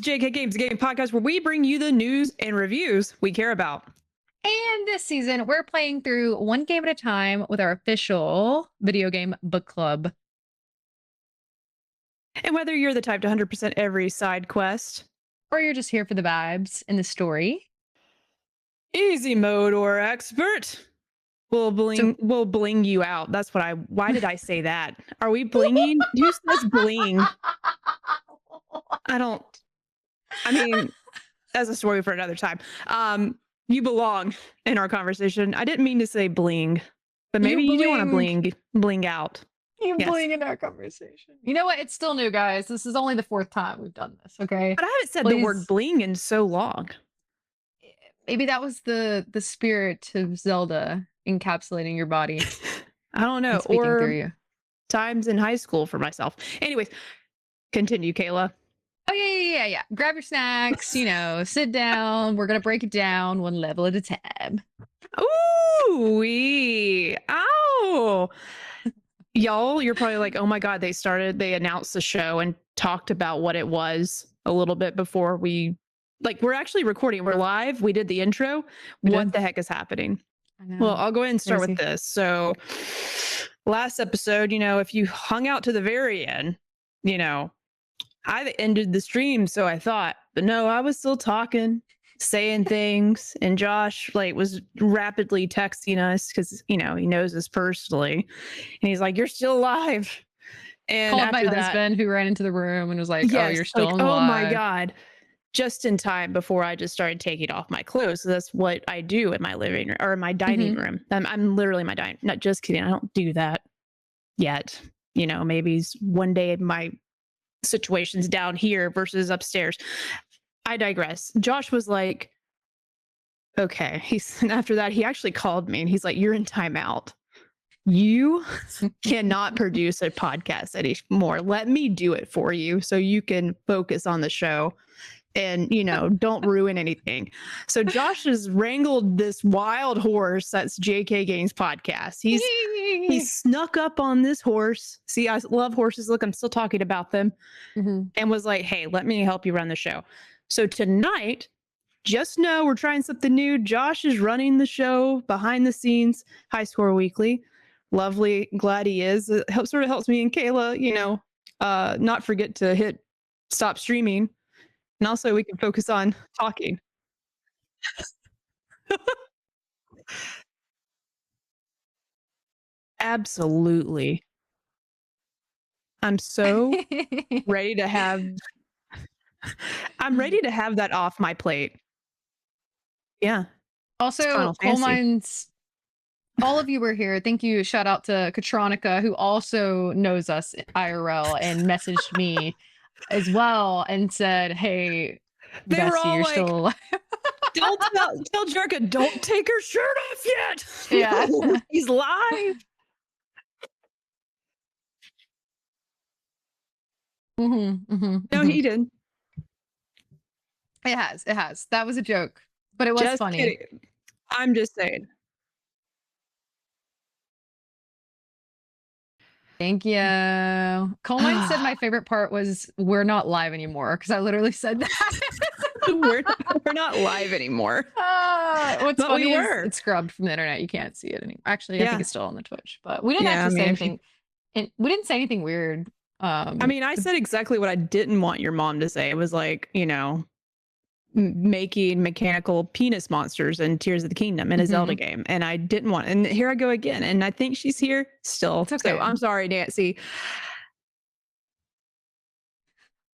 JK Games, a gaming podcast where we bring you the news and reviews we care about. And this season, we're playing through one game at a time with our official video game book club. And whether you're the type to 100% every side quest, or you're just here for the vibes and the story, easy mode or expert, we'll bling you out. That's what why did I say that? Are we blinging? Who says bling? I mean, that's a story for another time. You belong in our conversation. I didn't mean to say bling, but maybe you do want to bling out. Bling in our conversation. You know what? It's still new, guys. This is only the 4th time we've done this, okay? But I haven't said the word bling in so long. Maybe that was the spirit of Zelda encapsulating your body. I don't know. Speaking through you. Times in high school for myself. Anyways, continue, Kayla. Oh, yeah. Grab your snacks, sit down. We're going to break it down one level at a time. Ooh, ow. Y'all, you're probably like, oh my God, they announced the show and talked about what it was a little bit before we're actually recording. We're live. We did the intro. What the heck is happening? Well, I'll go ahead and start with this. So last episode, if you hung out to the very end, I ended the stream. So I thought, but no, I was still talking, saying things, and Josh was rapidly texting us because he knows us personally, and he's like, "You're still alive." And called my husband, who ran into the room and was like, "Oh, you're still alive." Oh my God! Just in time before I just started taking off my clothes. So that's what I do in my living room or in my dining room. I'm literally my dining. Not just kidding. I don't do that yet. Maybe one day my situation's down here versus upstairs. I digress. Josh was like, okay. And after that, he actually called me and he's like, "You're in timeout. You cannot produce a podcast anymore. Let me do it for you so you can focus on the show and, don't ruin anything." So Josh has wrangled this wild horse that's JK Games podcast. He snuck up on this horse. See, I love horses. Look, I'm still talking about them. And was like, "Hey, let me help you run the show." So tonight, just know we're trying something new. Josh is running the show behind the scenes, High Score Weekly. Lovely. Glad he is. It sort of helps me and Kayla, not forget to hit stop streaming. And also we can focus on talking. Absolutely. I'm so ready to have that off my plate. Yeah. Also, coal mines. All of you were here. Thank you. Shout out to Katronica, who also knows us IRL and messaged me as well and said, "Hey, they were all you're still alive." Don't tell Jerica, don't take her shirt off yet. Yeah. No, he's live. No, he did. It has. That was a joke, but it was just funny. Kidding. I'm just saying. Thank you. Coleman said my favorite part was "we're not live anymore" because I literally said that. we're not live anymore. What's funny is it's scrubbed from the internet. You can't see it anymore. Actually, I think it's still on the Twitch, but we didn't actually say anything. And we didn't say anything weird. I said exactly what I didn't want your mom to say. It was like, making mechanical penis monsters in Tears of the Kingdom in a Zelda game. And I didn't want, and here I go again. And I think she's here still. It's okay. So I'm sorry, Nancy.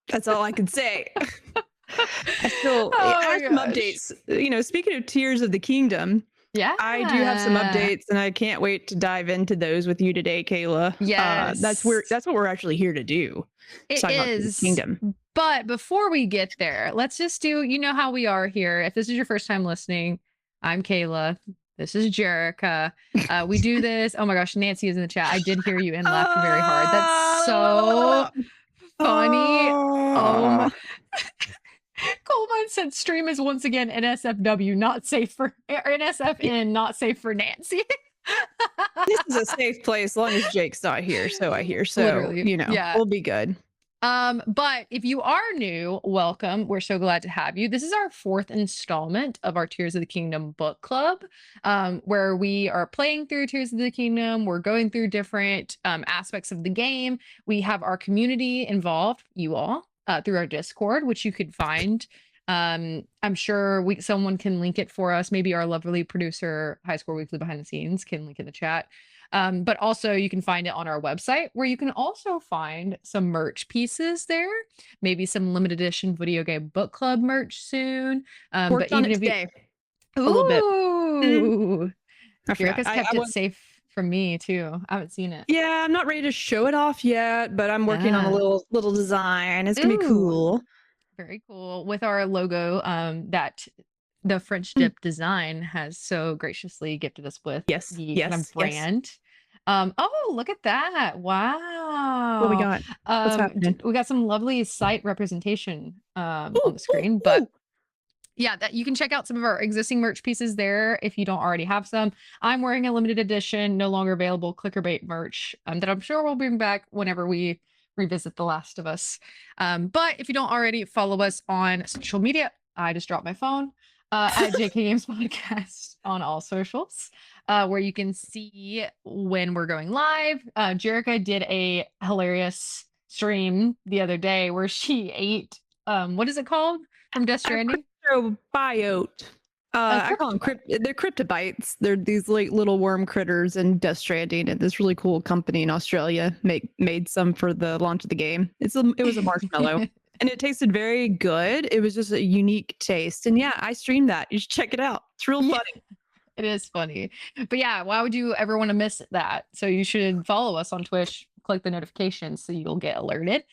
That's all I can say. I still have some updates. Speaking of Tears of the Kingdom, I do have some updates, and I can't wait to dive into those with you today, Kayla. Yes, that's what we're actually here to do. It is Kingdom. But before we get there, let's just do, how we are here. If this is your first time listening, I'm Kayla. This is Jerica. We do this. Oh my gosh, Nancy is in the chat. I did hear you and laughed very hard. That's so funny. Oh my. Coleman said stream is once again NSFW, not safe for NSFN, not safe for Nancy. This is a safe place as long as Jake's not here. So I hear. So, literally. We'll be good. But if you are new, welcome. We're so glad to have you. This is our 4th installment of our Tears of the Kingdom book club, where we are playing through Tears of the Kingdom. We're going through different aspects of the game. We have our community involved, you all, through our Discord, which you could find. I'm sure someone can link it for us. Maybe our lovely producer, High Score Weekly behind the scenes, can link in the chat. But also you can find it on our website, where you can also find some merch pieces there, maybe some limited edition video game book club merch soon. Worked But on even it if you, today a little bit. ooh, I forgot. Jerica's kept it safe from me too. I haven't seen it. Yeah, I'm not ready to show it off yet, but I'm working on a little design. It's gonna be cool. Very cool, with our logo that the French dip design has so graciously gifted us with. Yes, The kind yes, of brand. Oh, look at that. Wow. What we got? What's happening? We got some lovely site representation on the Ooh, screen, ooh, but ooh. yeah, that you can check out some of our existing merch pieces there if you don't already have some. I'm wearing a limited edition, no longer available Clickerbait merch that I'm sure we'll bring back whenever we revisit The Last of Us. But if you don't already follow us on social media, I just dropped my phone at JK Games Podcast on all socials, where you can see when we're going live. Jerica did a hilarious stream the other day where she ate, what is it called from Death Stranding? Cryptobiote. I call them they're cryptobites. They're these like little worm critters in Death Stranding, and this really cool company in Australia made some for the launch of the game. It was a marshmallow, and it tasted very good. It was just a unique taste, and yeah, I streamed that. You should check it out. It's real funny. It is funny, but yeah, why would you ever want to miss that? So you should follow us on Twitch, click the notifications so you'll get alerted.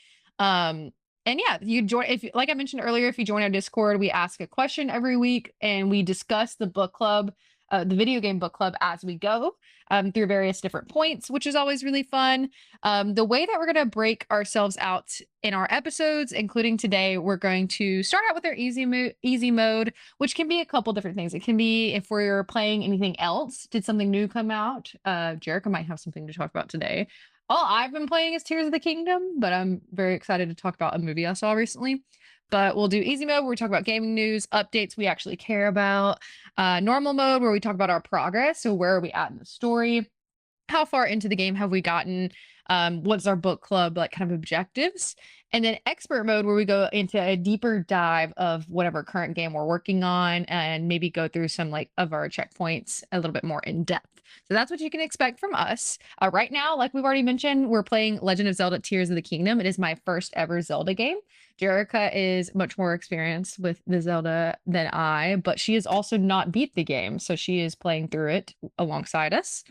And yeah, you join, if like I mentioned earlier, if you join our Discord, we ask a question every week and we discuss the book club, the video game book club, as we go through various different points, which is always really fun. The way that we're going to break ourselves out in our episodes, including today, we're going to start out with our easy mode, which can be a couple different things. It can be if we're playing anything else. Did something new come out? Jerica might have something to talk about today. All I've been playing is Tears of the Kingdom, but I'm very excited to talk about a movie I saw recently. But we'll do easy mode, where we talk about gaming news, updates we actually care about. Normal mode, where we talk about our progress. So where are we at in the story? How far into the game have we gotten? What's our book club, like, kind of objectives? And then expert mode, where we go into a deeper dive of whatever current game we're working on and maybe go through some like of our checkpoints a little bit more in depth. So that's what you can expect from us. Right now, like we've already mentioned, we're playing Legend of Zelda Tears of the Kingdom. It is my first ever Zelda game. Jerica is much more experienced with the Zelda than I, but she has also not beat the game. So she is playing through it alongside us.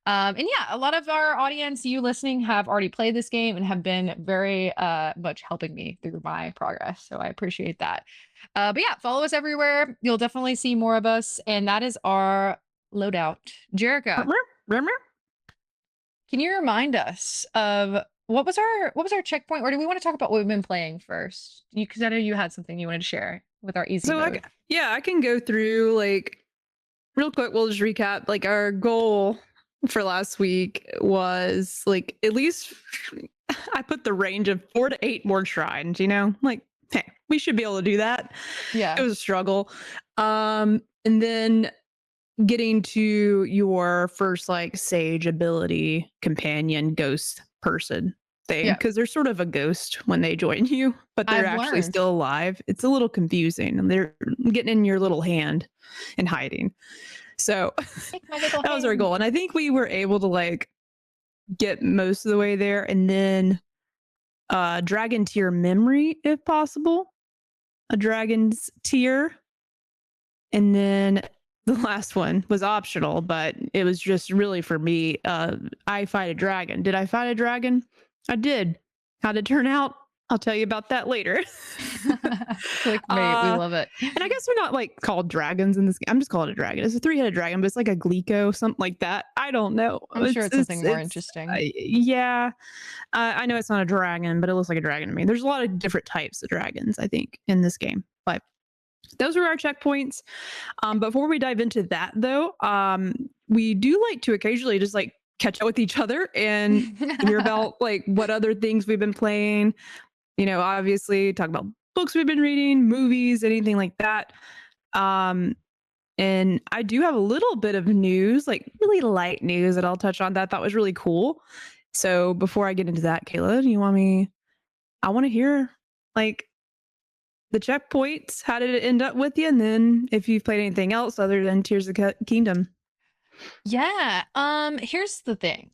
And yeah, a lot of our audience, you listening, have already played this game and have been very much helping me through my progress. So I appreciate that. But yeah, follow us everywhere. You'll definitely see more of us. And that is our loadout. Jerica, can you remind us of what was our checkpoint, or do we want to talk about what we've been playing first? Because I know you had something you wanted to share with our easy mode. I can go through like real quick. We'll just recap. Like, our goal for last week was like, at least I put the range of 4 to 8 more shrines, like, hey, we should be able to do that. Yeah, it was a struggle. And then getting to your first like sage ability companion ghost person thing, because they're sort of a ghost when they join you, but they're actually still alive. It's a little confusing, and they're getting in your little hand and hiding. So that was our goal, and I think we were able to like get most of the way there. And then dragon tier memory, if possible, a dragon's tier. And then the last one was optional, but it was just really for me. I fight a dragon. Did I fight a dragon? I did. How'd it turn out? I'll tell you about that later. Clickbait, we love it. And I guess we're not like called dragons in this game. I'm just calling it a dragon. It's a 3-headed dragon, but it's like a glico, something like that. I don't know. I'm sure it's something more interesting. Yeah. I know it's not a dragon, but it looks like a dragon to me. There's a lot of different types of dragons, I think, in this game. But those were our checkpoints. Before we dive into that, though, we do like to occasionally just like catch up with each other and hear about like what other things we've been playing. obviously talk about books we've been reading, movies, anything like that. And I do have a little bit of news, like really light news that I'll touch on that I thought was really cool. So before I get into that, Kayla, I want to hear like the checkpoints. How did it end up with you? And then if you've played anything else other than Tears of the Kingdom. Yeah. Here's the thing.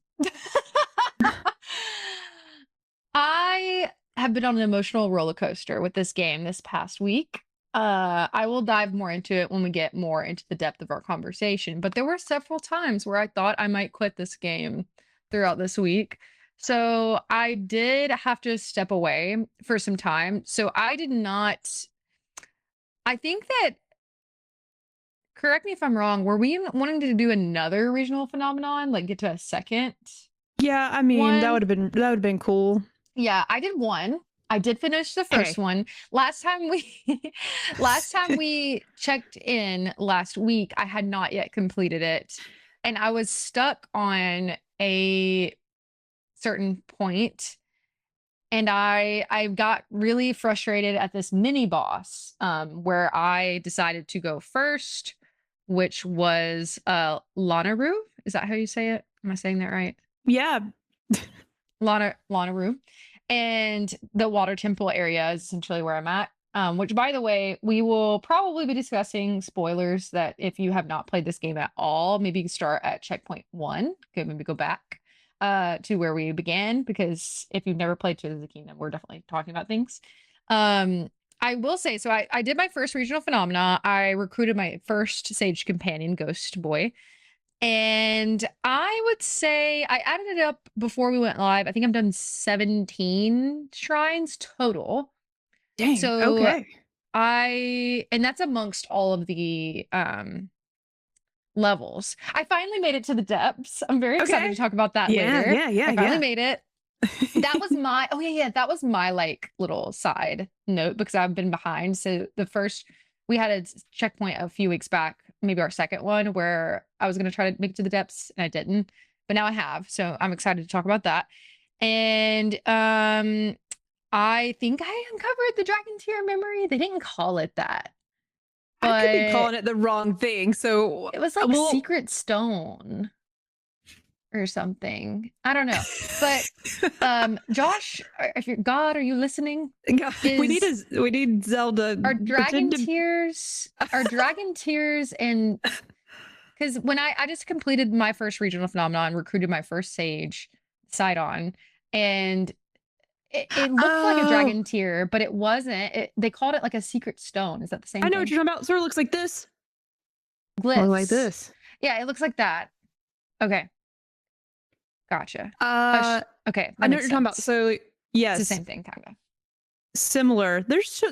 I have been on an emotional roller coaster with this game this past week. I will dive more into it when we get more into the depth of our conversation. But there were several times where I thought I might quit this game throughout this week. So I did have to step away for some time. So I did not. I think that, correct me if I'm wrong, were we wanting to do another regional phenomenon, like get to a second Yeah, I mean, one? that would have been cool. Yeah, I did one. I did finish the Okay. first one. Last time we checked in last week, I had not yet completed it. And I was stuck on a certain point. And I got really frustrated at this mini boss, where I decided to go first, which was Lanaru. Is that how you say it? Am I saying that right? Yeah. Lanaru. And the water temple area is essentially where I'm at. Which, by the way, we will probably be discussing spoilers that if you have not played this game at all, maybe start at checkpoint 1. Maybe go back to where we began, because if you've never played Tears of the Kingdom, we're definitely talking about things. I will say, so I did my first regional phenomena. I recruited my first Sage Companion, Ghost Boy. And I would say I added it up before we went live. I think I've done 17 shrines total. Dang. So Okay. and that's amongst all of the levels. I finally made it to the depths. I'm very excited to talk about that later. Yeah. I finally made it. That was my that was my like little side note, because I've been behind. So we had a checkpoint a few weeks back, maybe our second one, where I was going to try to make it to the depths and I didn't, but now I have. So I'm excited to talk about that. And I think I uncovered the Dragon Tear memory. They didn't call it that, but I could be calling it the wrong thing. So it was like secret stone or something. I don't know. But Josh, if you're God, are you listening? God, we need Zelda. Are dragon tears and because when I just completed my first regional phenomenon, recruited my first sage Sidon, and it looked like a dragon tear, but it wasn't. They called it like a secret stone. Is that the same thing? I know what you're talking about. Sort of looks like this. Glyphs. Or like this. Yeah, it looks like that. Okay. Gotcha. Okay. I know what you're talking about. So yes. It's the same thing, kind of. Similar. There's,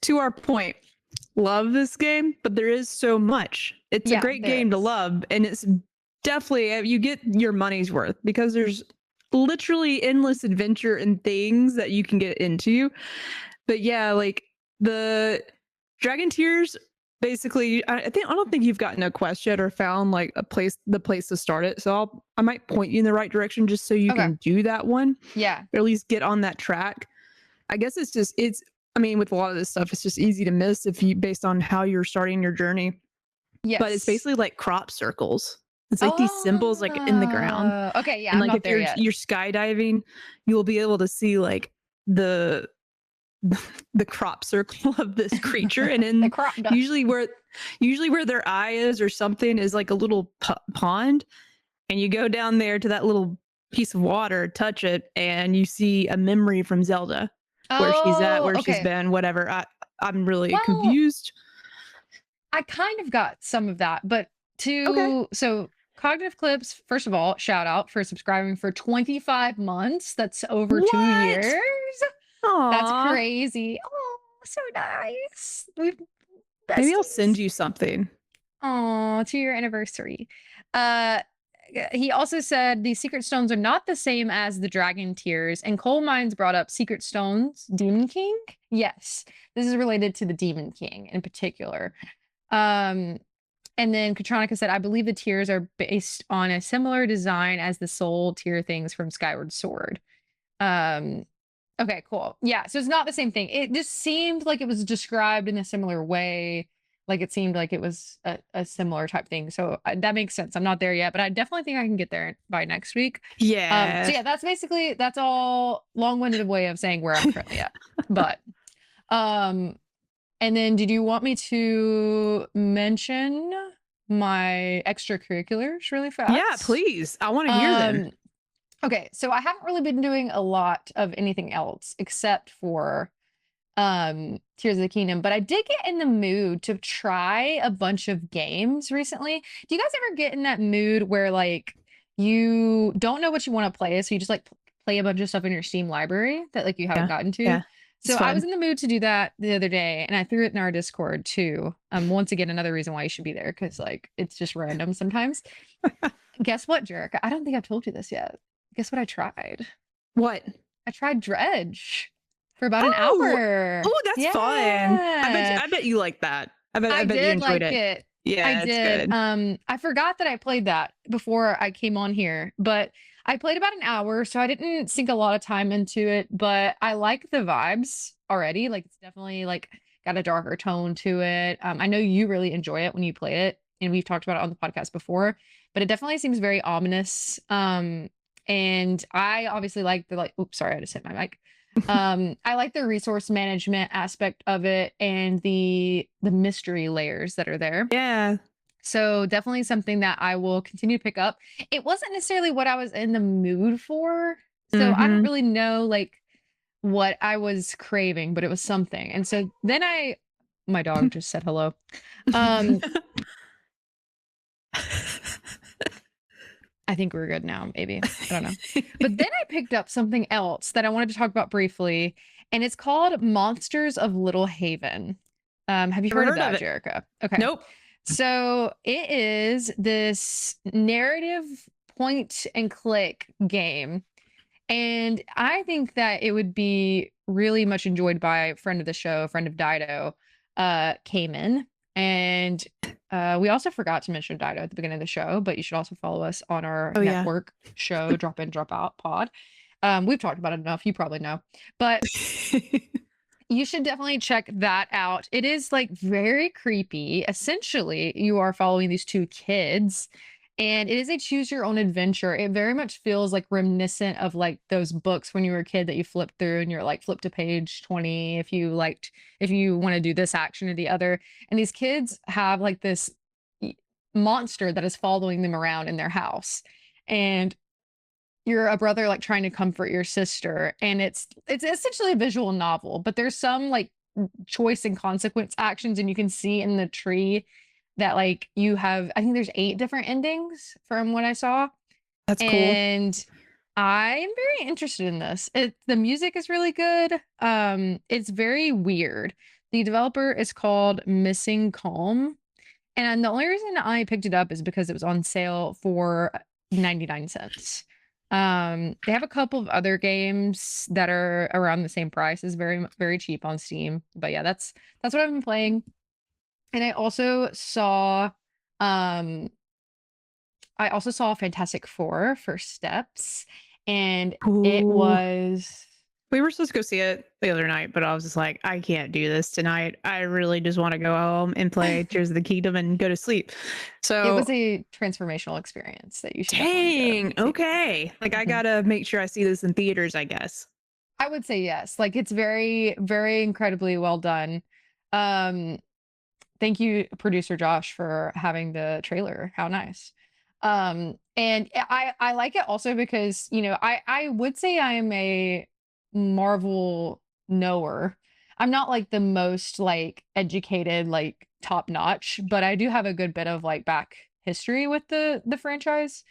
to our point, love this game, but there is so much. It's a great game to love, and it's definitely, you get your money's worth, because there's literally endless adventure and things that you can get into. But yeah, like the Dragon Tears, basically, I don't think you've gotten a quest yet or found like the place to start it. So I might point you in the right direction just so you can do that one. Yeah. Or at least get on that track. I guess I mean, with a lot of this stuff, it's just easy to miss based on how you're starting your journey. Yes. But it's basically like crop circles. It's like these symbols like in the ground. Okay, yeah. And I'm like if you're skydiving, you'll be able to see like the crop circle of this creature, and then usually where their eye is or something is like a little pond, and you go down there to that little piece of water, touch it, and you see a memory from Zelda, where she's at, where she's been, whatever. I'm really confused. I kind of got some of that, but so Cognitive Clips, first of all, shout out for subscribing for 25 months. That's over 2 years. Aww. That's crazy. Oh, so nice. Maybe I'll send you something. Oh, 2-year anniversary. He also said the secret stones are not the same as the dragon tears, and Coal Mines brought up secret stones, Demon King. Yes, this is related to the Demon King in particular. And then Katronica said, I believe the tears are based on a similar design as the soul tear things from Skyward Sword. Okay, cool. Yeah, so it's not the same thing. It just seemed like it was described in a similar way. Like it seemed like it was a similar type thing. So that makes sense. I'm not there yet, but I definitely think I can get there by next week. So Yeah. yeah, that's all long-winded way of saying where I'm currently at. But um and then did you want me to mention my extracurriculars really Yeah, fast? please. I want to hear them. Um Okay, so I haven't really been doing a lot of anything else except for Tears of the Kingdom, but I did get in the mood to try a bunch of games recently. Do you guys ever get in that mood where like you don't know what you want to play, so you just like play a bunch of stuff in your Steam library that like you haven't Yeah. gotten to? Yeah. It's So I was fun. in the mood to do that the other day, and I threw it in our Discord too. Once again, another reason why you should be there because like it's just random sometimes. Guess what, Jerica? I don't think I've told you this yet. Guess what I tried? What? I tried Dredge for about an Oh, hour. oh, that's fun. Yeah. I bet you like that. I I bet you did enjoyed like it. it. I Yeah, it's did. good. I forgot that I played that before I came on here, but I played about an hour, so I didn't sink a lot of time into it, but I like the vibes already. Like it's definitely like got a darker tone to it. I know you really enjoy it when you play it, and we've talked about it on the podcast before, but it definitely seems very ominous. And I obviously like the like, oops, sorry, I just hit my mic. I like the resource management aspect of it and the mystery layers that are there. Yeah. So definitely something that I will continue to pick up. It wasn't necessarily what I was in the mood for, so I don't Mm-hmm. really know like what I was craving, but it was something. And so then my dog just said hello. Um I think we're good now, maybe. I don't know. But then I picked up something else that I wanted to talk about briefly, and it's called Monsters of Little Haven. Have you Never heard of heard of that, it. Jerica? Okay. Nope. So it is this narrative point and click game. And I think that it would be really much enjoyed by a friend of the show, a friend of Dido, Cayman. And we also forgot to mention Dido at the beginning of the show, but you should also follow us on our Oh yeah. network show, Drop In, Drop Out pod. We've talked about it enough. You probably know. But you should definitely check that out. It is like very creepy. Essentially, you are following these two kids, and it is a choose your own adventure. It very much feels like reminiscent of like those books when you were a kid that you flip through and you're like flip to page 20 if you want to do this action or the other. And these kids have like this monster that is following them around in their house. And you're a brother like trying to comfort your sister, and it's essentially a visual novel, but there's some like choice and consequence actions, and you can see in the tree that like you have, I think there's 8 different endings from what I saw. That's cool. And I'm very interested in this. The music is really good. It's very weird. The developer is called Missing Calm, and the only reason I picked it up is because it was on sale for 99 cents. They have a couple of other games that are around the same price, is very very cheap on Steam. But yeah, that's what I've been playing. And um I also saw Fantastic Four First Steps, and it Ooh. was We were supposed to go see it the other night, but I was just like, I can't do this tonight. I really just want to go home and play Tears of the Kingdom and go to sleep. it So, was a transformational experience that you should definitely go dang. see. Okay. Like, I Mhm. gotta make sure I see this in theaters, I guess. I would say yes. Like it's very, very incredibly well done. Um, Thank you, producer Josh, for having the trailer. How nice. And I like it also because, you know, I would say I am a Marvel knower. I'm not like the most like educated, like top notch, but I do have a good bit of like back history with the franchise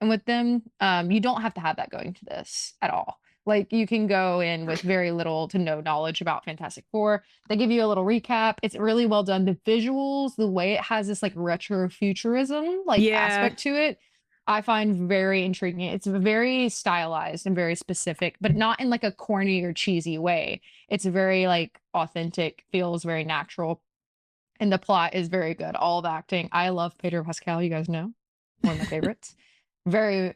and with them. You don't have to have that going to this at all. Like you can go in with very little to no knowledge about Fantastic Four. They give you a little recap. It's really well done. The visuals, the way it has this like retro futurism like Yeah. aspect to it, I find very intriguing. It's very stylized and very specific, but not in like a corny or cheesy way. It's very like authentic, feels very natural. And the plot is very good. All the acting. I love Pedro Pascal, you guys know. One of my favorites. Very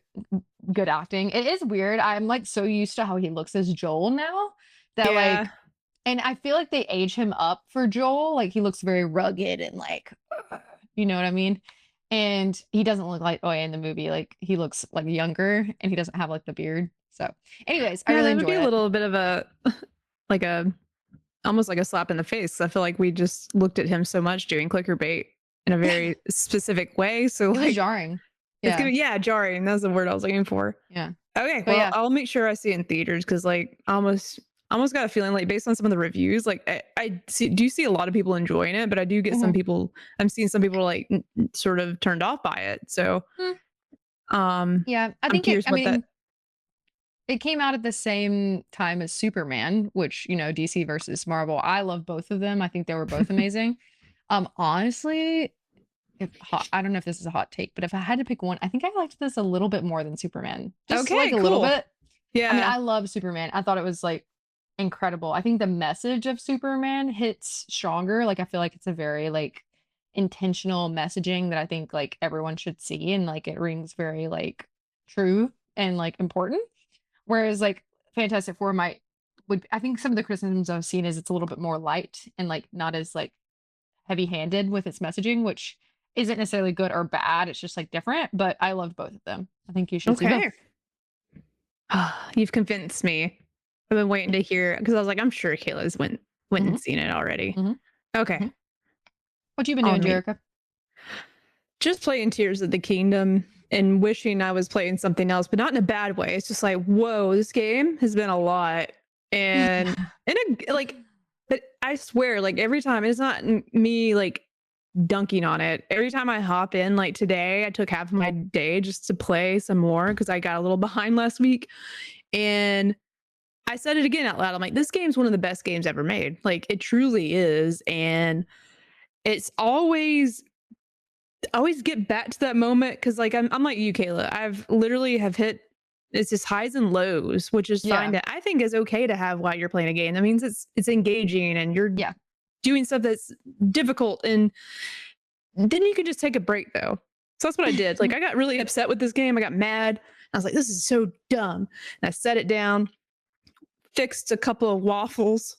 good acting. It is weird. I'm like so used to how he looks as Joel now that Yeah. like, and I feel like they age him up for Joel. Like he looks very rugged and like, you know what I mean? And he doesn't look like Oya in the movie. Like he looks like younger and he doesn't have like the beard. So, anyways, I Yeah, really that would be enjoy a it. little bit of a like a almost like a slap in the face. I feel like we just looked at him so much doing clicker bait in a very specific way. So It was like jarring. it's Yeah. gonna jarring. That's the word I was looking for. Yeah. Okay, But well, yeah. I'll make sure I see it in theaters because like almost got a feeling like based on some of the reviews, like do see a lot of people enjoying it, but I do get some Mhm. people. I'm seeing some people like sort of turned off by it. So Mm, um, yeah. I I'm think curious I what that. mean, it came out at the same time as Superman, which, DC versus Marvel. I love both of them. I think they were both amazing. Honestly, I don't know if this is a hot take, but if I had to pick one, I think I liked this a little bit more than Superman. Just like Okay, a little cool. bit. I mean, Yeah. I love Superman. I thought it was like incredible. I think the message of Superman hits stronger. Like I feel like it's a very like intentional messaging that I think like everyone should see and like it rings very like true and like important. Whereas like Fantastic Four might would I think some of the criticisms I've seen is it's a little bit more light and like not as like heavy-handed with its messaging, which isn't necessarily good or bad. It's just like different, but I loved both of them. I think you should see both. Okay. You've convinced me. I've been waiting to hear because I was like, I'm sure Kayla's went Hmm. and seen it already. Hmm. Okay. Hmm. What you been I'll doing, meet. Jerica? Just playing Tears of the Kingdom and wishing I was playing something else, but not in a bad way. It's just like, whoa, this game has been a lot. And like, but I swear, like every time it's not me like dunking on it. Every time I hop in, like today, I took half of my day just to play some more because I got a little behind last week. And I said it again out loud. I'm like, this game's one of the best games ever made. Like it truly is. And it's always get back to that moment because like I'm like you, Kayla. I've literally have hit it's just highs and lows, which is fine Yeah. to I think is okay to have while you're playing a game. That means it's engaging and you're Yeah. doing stuff that's difficult and then you can just take a break though. So that's what I did. Like I got really upset with this game. I got mad. I was like, this is so dumb. And I set it down, fixed a couple of waffles.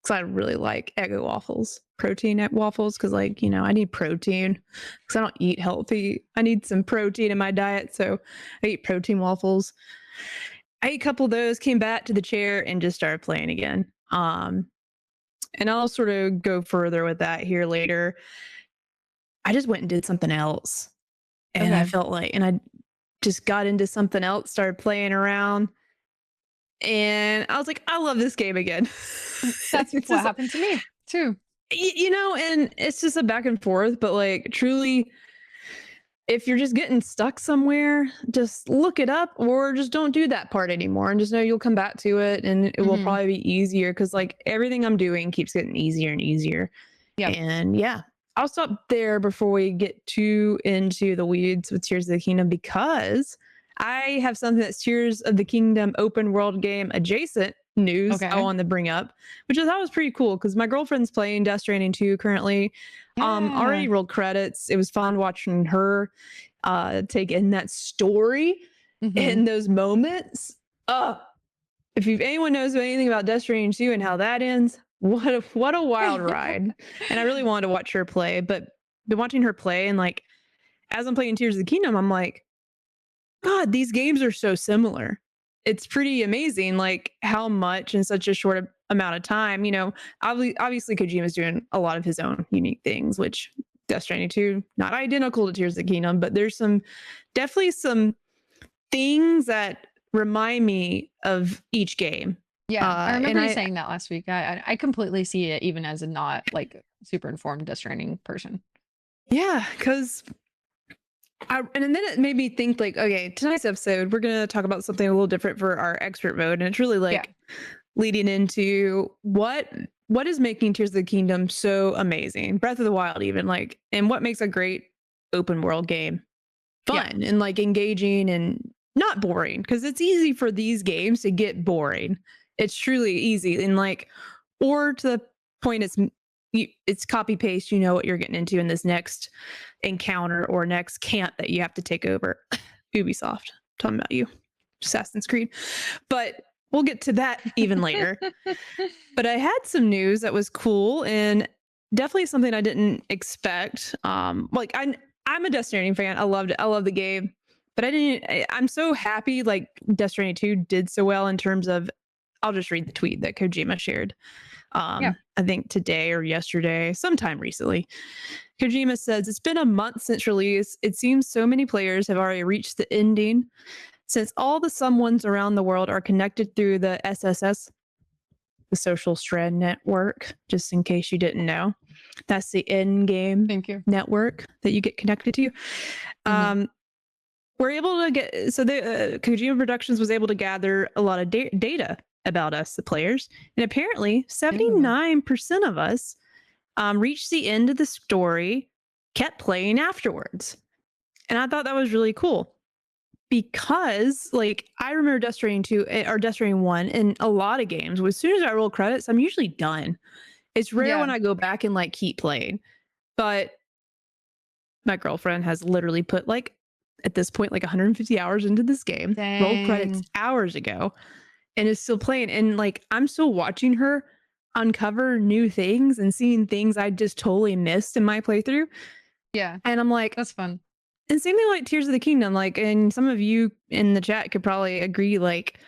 Cause I really like Eggo waffles, protein at waffles. Cause like, I need protein because I don't eat healthy. I need some protein in my diet. So I eat protein waffles. I ate a couple of those, came back to the chair and just started playing again. And I'll sort of go further with that here later. I just went and did something else. And I Okay. felt like, and I just got into something else, started playing around. And I was like, I love this game again. That's It's what just, happened to me too. and it's just a back and forth, but like truly, if you're just getting stuck somewhere, just look it up or just don't do that part anymore and just know you'll come back to it and it will Hmm. probably be easier because like everything I'm doing keeps getting easier and easier. Yep. And yeah, I'll stop there before we get too into the weeds with Tears of the Kingdom because I have something that's Tears of the Kingdom open world game adjacent news I Okay. wanted to bring up, which I thought was pretty cool because my girlfriend's playing Death Stranding 2 currently. Yeah. Already rolled credits. It was fun watching her take in that story Hmm. in those moments. If anyone knows anything about Death Stranding 2 and how that ends, what a wild ride. And I really wanted to watch her play, but been watching her play and like as I'm playing Tears of the Kingdom, I'm like, God, these games are so similar. It's pretty amazing, like how much in such a short amount of time. Obviously Kojima's doing a lot of his own unique things, which Death Stranding 2, not identical to Tears of the Kingdom, but there's definitely some things that remind me of each game. Yeah. I And remember you saying that last week. I completely see it even as a not like super informed Death Stranding person. yeah, because and then it made me think like, okay, tonight's episode, we're going to talk about something a little different for our expert mode. And it's really like leading into what is making Tears of the Kingdom so amazing. Breath of the Wild, even like, and what makes a great open world game fun and like engaging and not boring. Cause it's easy for these games to get boring. It's truly easy. And like, or to the point it's copy paste, you know what you're getting into in this next encounter or next camp that you have to take over. Ubisoft. talking about you, Assassin's Creed. But we'll get to that even later. But I had some news that was cool and definitely something I didn't expect. Like I'm a Death Stranding fan. I loved it. I love the game. But I'm so happy like Death Stranding 2 did so well in terms of, I'll just read the tweet that Kojima shared. Yeah. I think today or yesterday, sometime recently. Kojima says, "It's been a month since release. It seems so many players have already reached the ending. Since all the someones around the world are connected through the SSS, the social strand network, just in case you didn't know. That's the in-game network that you get connected to. We're able to get, so the Kojima Productions was able to gather a lot of data about us, the players. And apparently 79% of us reached the end of the story, kept playing afterwards. And I thought that was really cool. Because like I remember Death Stranding 2 or Death Stranding 1 in a lot of games, as soon as I roll credits, I'm usually done. It's rare when I go back and like keep playing. But my girlfriend has literally put like at this point like 150 hours into this game, rolled credits hours ago, and is still playing. And like I'm still watching her uncover new things and seeing things I just totally missed in my playthrough. Yeah. And I'm like, that's fun. And same thing like Tears of the Kingdom, like, and some of you in the chat could probably agree, like,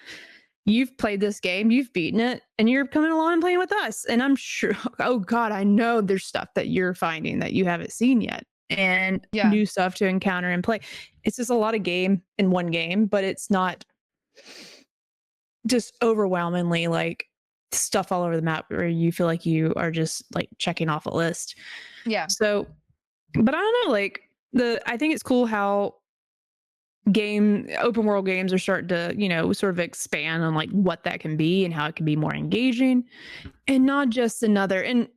you've played this game, you've beaten it, and you're coming along and playing with us. And I'm sure, oh God, I know there's stuff that you're finding that you haven't seen yet and new stuff to encounter and play. It's just a lot of game in one game, but it's not just overwhelmingly like stuff all over the map where you feel like you are just like checking off a list. Yeah. So, but I don't know, like, I think it's cool how open world games are starting to, you know, sort of expand on like what that can be and how it can be more engaging and not just another. And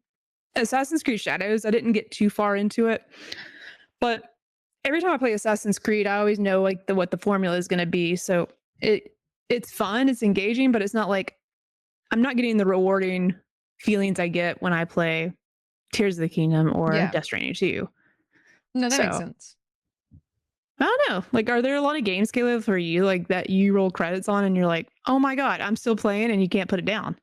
Assassin's Creed Shadows, I didn't get too far into it, but every time I play Assassin's Creed, I always know like what the formula is going to be. So it's fun, it's engaging, but it's not like I'm not getting the rewarding feelings I get when I play Tears of the Kingdom or Death Stranding 2. No, that makes sense. I don't know. Like, are there a lot of games, Kayla, for you, like that you roll credits on and you're like, oh my God, I'm still playing and you can't put it down?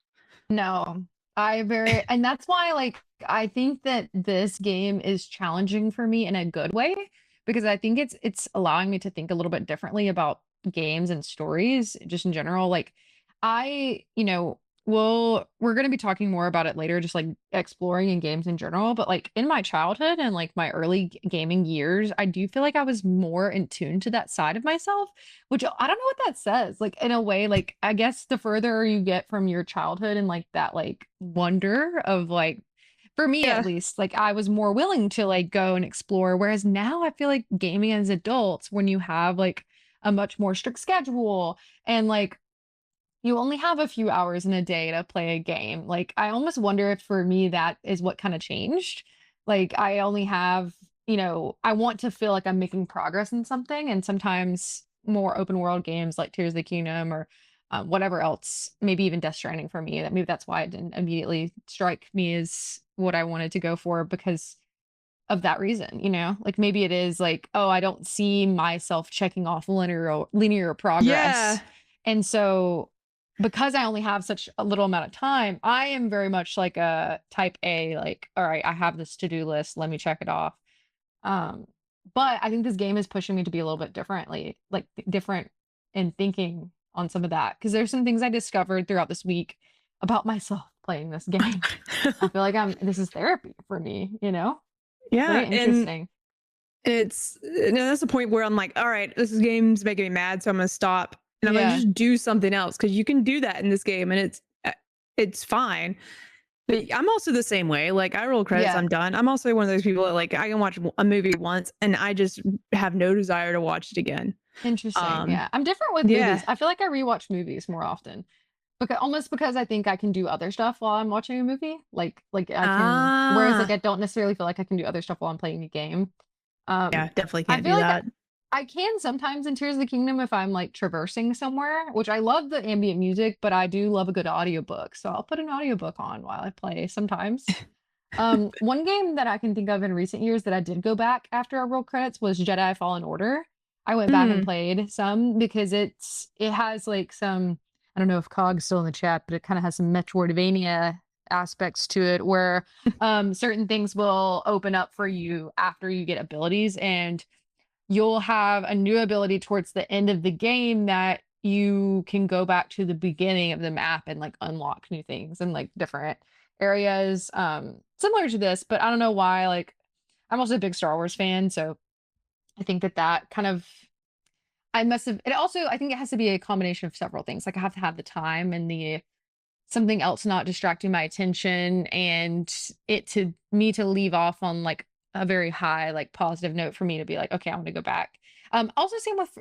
No, and that's why, like, I think that this game is challenging for me in a good way because I think it's allowing me to think a little bit differently about games and stories just in general. Like, you know, we're going to be talking more about it later, just like exploring in games in general. But like in my childhood and like my early gaming years, I do feel like I was more in tune to that side of myself, which I don't know what that says. Like in a way, like I guess the further you get from your childhood and like that like wonder of like, for me at least, like I was more willing to like go and explore. Whereas now I feel like gaming as adults, when you have like a much more strict schedule and like you only have a few hours in a day to play a game. Like, I almost wonder if for me that is what kind of changed. Like, I only have, you know, I want to feel like I'm making progress in something. And sometimes more open world games like Tears of the Kingdom or whatever else, maybe even Death Stranding for me, that maybe that's why it didn't immediately strike me as what I wanted to go for because of that reason, you know? Like maybe it is like, oh, I don't see myself checking off linear progress. Yeah. And so because I only have such a little amount of time, I am very much like a type A, like, all right, I have this to-do list, let me check it off. But I think this game is pushing me to be a little bit different in thinking on some of that. Because there's some things I discovered throughout this week about myself playing this game. I feel like this is therapy for me, you know? Yeah. Very interesting. And that's the point where I'm like, all right, this game's making me mad, so I'm gonna stop. And I'm gonna just do something else because you can do that in this game and it's fine. But I'm also the same way. Like I roll credits, I'm done. I'm also one of those people that like I can watch a movie once and I just have no desire to watch it again. Interesting. Yeah. I'm different with movies. I feel like I rewatch movies more often. Because I think I can do other stuff while I'm watching a movie. Like I can whereas like I don't necessarily feel like I can do other stuff while I'm playing a game. Yeah, definitely can't do like that. I can sometimes in Tears of the Kingdom if I'm like traversing somewhere, which I love the ambient music, but I do love a good audiobook. So I'll put an audiobook on while I play sometimes. One game that I can think of in recent years that I did go back after I rolled credits was Jedi Fallen Order. I went back and played some because it has like some, I don't know if Cog's still in the chat, but it kind of has some Metroidvania aspects to it where certain things will open up for you after you get abilities, and you'll have a new ability towards the end of the game that you can go back to the beginning of the map and like unlock new things and like different areas similar to this. But I don't know why, like I'm also a big Star Wars fan, so I think that kind of, I must have, it also, I think it has to be a combination of several things. Like I have to have the time and the something else not distracting my attention, and it to me to leave off on like a very high, like positive note for me to be like, okay, I want to go back. Also same with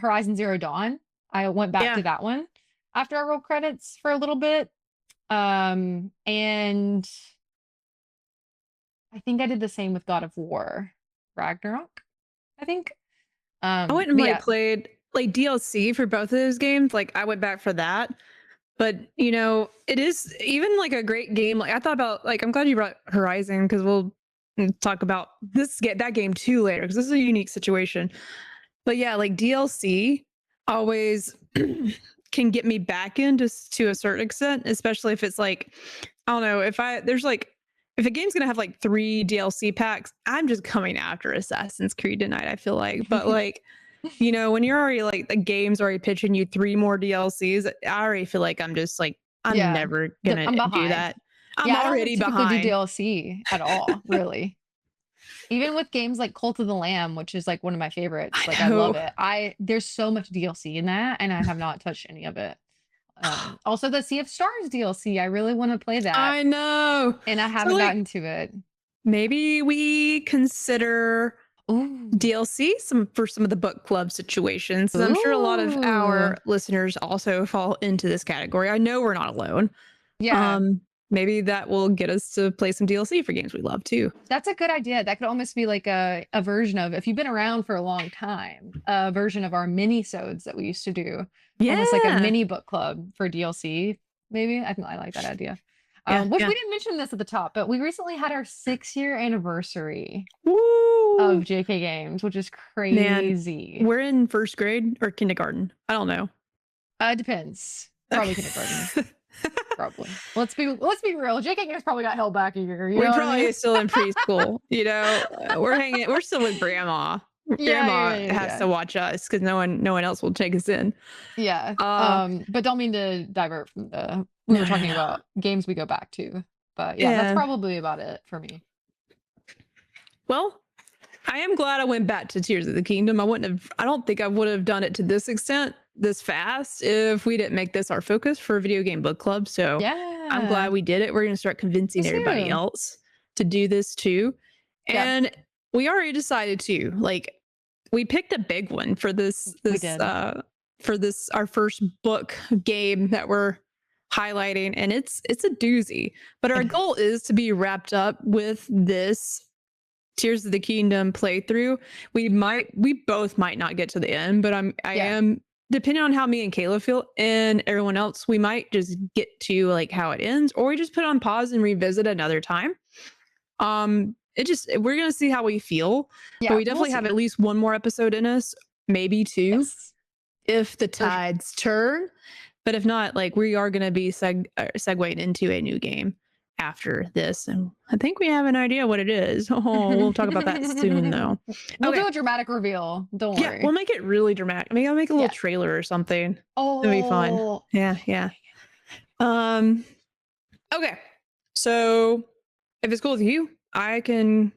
Horizon Zero Dawn. I went back to that one after I rolled credits for a little bit. And I think I did the same with God of War Ragnarok, I think. I went and like played like DLC for both of those games. Like I went back for that. But you know, it is even like a great game. Like I thought about, like I'm glad you brought Horizon, because we'll talk about that game too later, because this is a unique situation. But yeah, like DLC always can get me back in just to a certain extent, especially if it's like, I don't know, if a game's gonna have like 3 DLC packs, I'm just coming after Assassin's Creed tonight, I feel like. But like, you know, when you're already like the game's already pitching you 3 more DLCs, I already feel like I'm just like, I'm never gonna do that. I'm already behind. I don't typically do DLC at all, really. Even with games like Cult of the Lamb, which is like one of my favorites, like I love it. There's so much DLC in that, and I have not touched any of it. Also, the Sea of Stars DLC, I really want to play that. I know, and I haven't gotten to it. Maybe we consider DLC for some of the book club situations. I'm sure a lot of our listeners also fall into this category. I know we're not alone. Yeah. Maybe that will get us to play some DLC for games we love too. That's a good idea. That could almost be like a version of, if you've been around for a long time, a version of our mini-sodes that we used to do. Yeah. Almost like a mini book club for DLC, maybe. I like that idea. We didn't mention this at the top, but we recently had our 6-year anniversary of JK Games, which is crazy. Man, we're in first grade or kindergarten. I don't know. It depends. Probably kindergarten. Probably. Let's be real. JK Games probably got held back a year. We're probably still in preschool. You know, we're still with grandma. Grandma has to watch us because no one else will take us in. Yeah. But don't mean to divert from we were talking about games we go back to. But yeah, that's probably about it for me. Well, I am glad I went back to Tears of the Kingdom. I don't think I would have done it to this extent, this fast, if we didn't make this our focus for Video Game Book Club. So yeah, I'm glad we did it. We're going to start convincing everybody else to do this too. And we already decided to, like, we picked a big one for this our first book game that we're highlighting, and it's a doozy. But our goal is to be wrapped up with this Tears of the Kingdom playthrough. We both might not get to the end, but I am, depending on how me and Kayla feel and everyone else, we might just get to like how it ends, or we just put it on pause and revisit another time. We're gonna see how we feel. But we definitely have at least one more episode in us, maybe 2, if the tides turn. But if not, like, we are gonna be segued into a new game after this, and I think we have an idea what it is. We'll talk about that soon, though. We'll do a dramatic reveal. Don't worry. Yeah, we'll make it really dramatic. Maybe I'll make a little trailer or something. That'll be fun. Yeah. Okay, so if it's cool with you, I can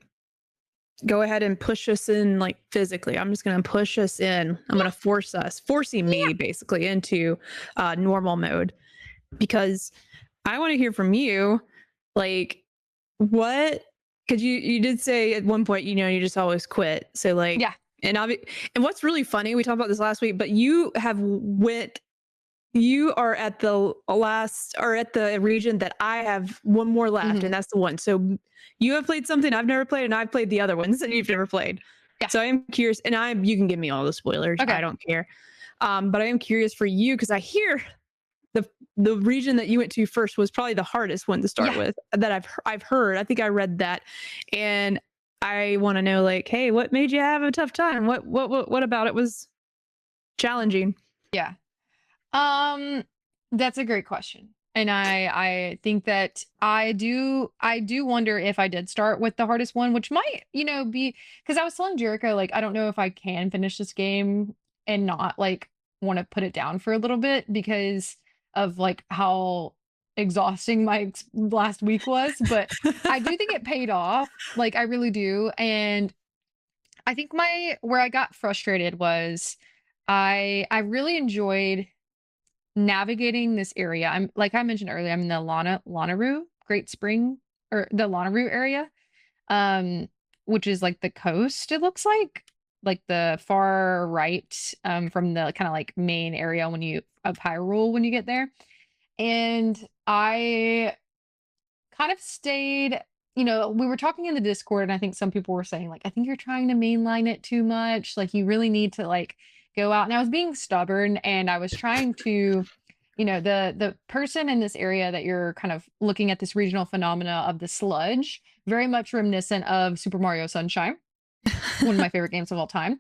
go ahead and push us in, like, physically. I'm just going to push us in. I'm going to forcing me basically into normal mode, because I want to hear from you, like, what, because you did say at one point, you know, you just always quit. So like, and what's really funny, we talked about this last week, but you are at the last, or at the region that I have one more left, and that's the one. So you have played something I've never played, and I've played the other ones that you've never played. So I am curious, and you can give me all the spoilers. I don't care. But I am curious for you, because I hear the region that you went to first was probably the hardest one to start with that I've heard. I think I read that, and I want to know, like, hey, what made you have a tough time? What about it was challenging? Yeah. Um, that's a great question. And I think that I do wonder if I did start with the hardest one, which might, be because I was telling Jerica, like, I don't know if I can finish this game and not like want to put it down for a little bit because of like how exhausting my last week was. But I do think it paid off. Like I really do. And I think my where I got frustrated was I really enjoyed navigating this area. I'm like I mentioned earlier, I'm in the Lanaroo Great Spring or the Lanaroo area, um, which is like the coast, it looks like the far right from the kind of like main area when you of Hyrule when you get there. And I kind of stayed, we were talking in the Discord, and I think some people were saying, like, I think you're trying to mainline it too much. Like, you really need to like go out. And I was being stubborn and I was trying to, the person in this area that you're kind of looking at this regional phenomena of the sludge, very much reminiscent of Super Mario Sunshine, one of my favorite games of all time.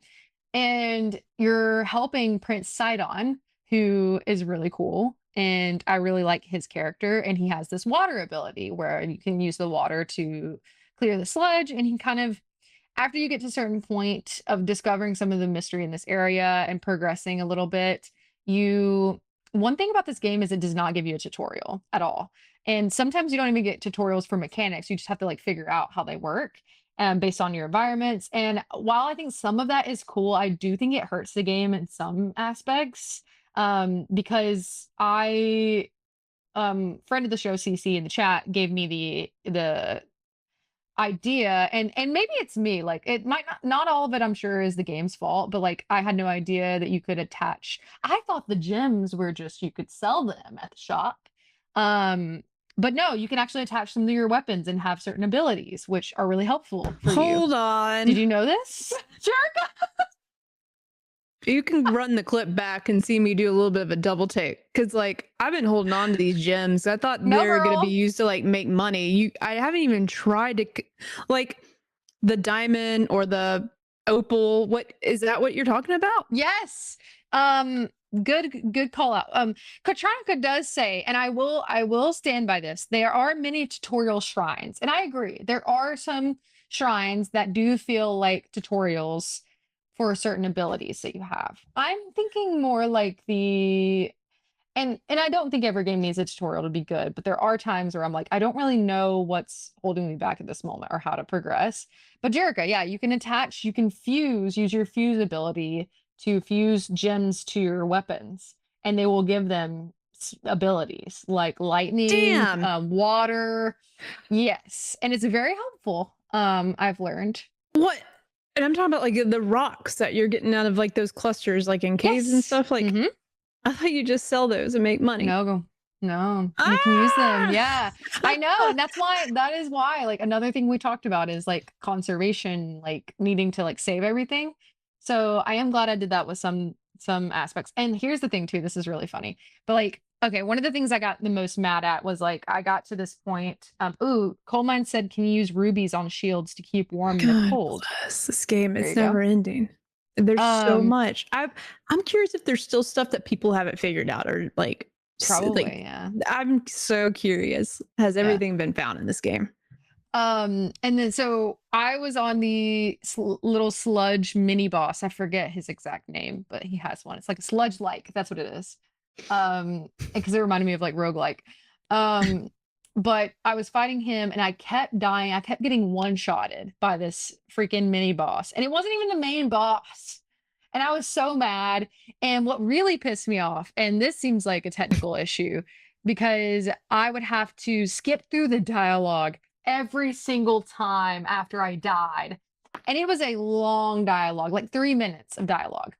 And you're helping Prince Sidon, who is really cool. And I really like his character. And he has this water ability where you can use the water to clear the sludge. And he kind of, after you get to a certain point of discovering some of the mystery in this area and progressing a little bit, one thing about this game is it does not give you a tutorial at all. And sometimes you don't even get tutorials for mechanics. You just have to like figure out how they work based on your environments. And while I think some of that is cool, I do think it hurts the game in some aspects because friend of the show CC in the chat gave me the idea, and maybe it's me, like it might not all of it I'm sure is the game's fault, but like I had no idea that you could attach. I thought the gems were just you could sell them at the shop, um but no, you can actually attach them to your weapons and have certain abilities which are really helpful for you. Hold on. Did you know this, Jerica? You can run the clip back and see me do a little bit of a double take because, like, I've been holding on to these gems. I thought No, they're going to be girl. used to like make money. I haven't even tried to, like, the diamond or the opal. What is that? What you're talking about? Yes. Good call out. Katranica does say, and I will stand by this, there are many tutorial shrines, and I agree. There are some shrines that do feel like tutorials for certain abilities that you have. I'm thinking more like and I don't think every game needs a tutorial to be good, but there are times where I'm like, I don't really know what's holding me back at this moment or how to progress. But Jerica, yeah, you can use your fuse ability to fuse gems to your weapons, and they will give them abilities like lightning, Damn. water. Yes, and it's very helpful. I've learned. What? And I'm talking about like the rocks that you're getting out of like those clusters, like in caves and Yes. stuff. Like, I thought you just sell those and make money. No, you can use them. Yeah, I know. And that is why, like, another thing we talked about is like conservation, like needing to like save everything. So I am glad I did that with some aspects. And here's the thing too, this is really funny. But like, okay, one of the things I got the most mad at was like I got to this point. Coal Mine said, can you use rubies on shields to keep warm in the cold? Bless this game, There it's you go. never ending. There's so much. I'm curious if there's still stuff that people haven't figured out or like Probably, like, yeah. I'm so curious. Has everything been found in this game? And then so I was on the little sludge mini boss. I forget his exact name, but he has one. It's like a sludge like. That's what it is. Because it reminded me of like roguelike. But I was fighting him and I kept dying. I kept getting one-shotted by this freaking mini boss. And it wasn't even the main boss. And I was so mad. And what really pissed me off, and this seems like a technical issue, because I would have to skip through the dialogue every single time after I died. And it was a long dialogue, like 3 minutes of dialogue.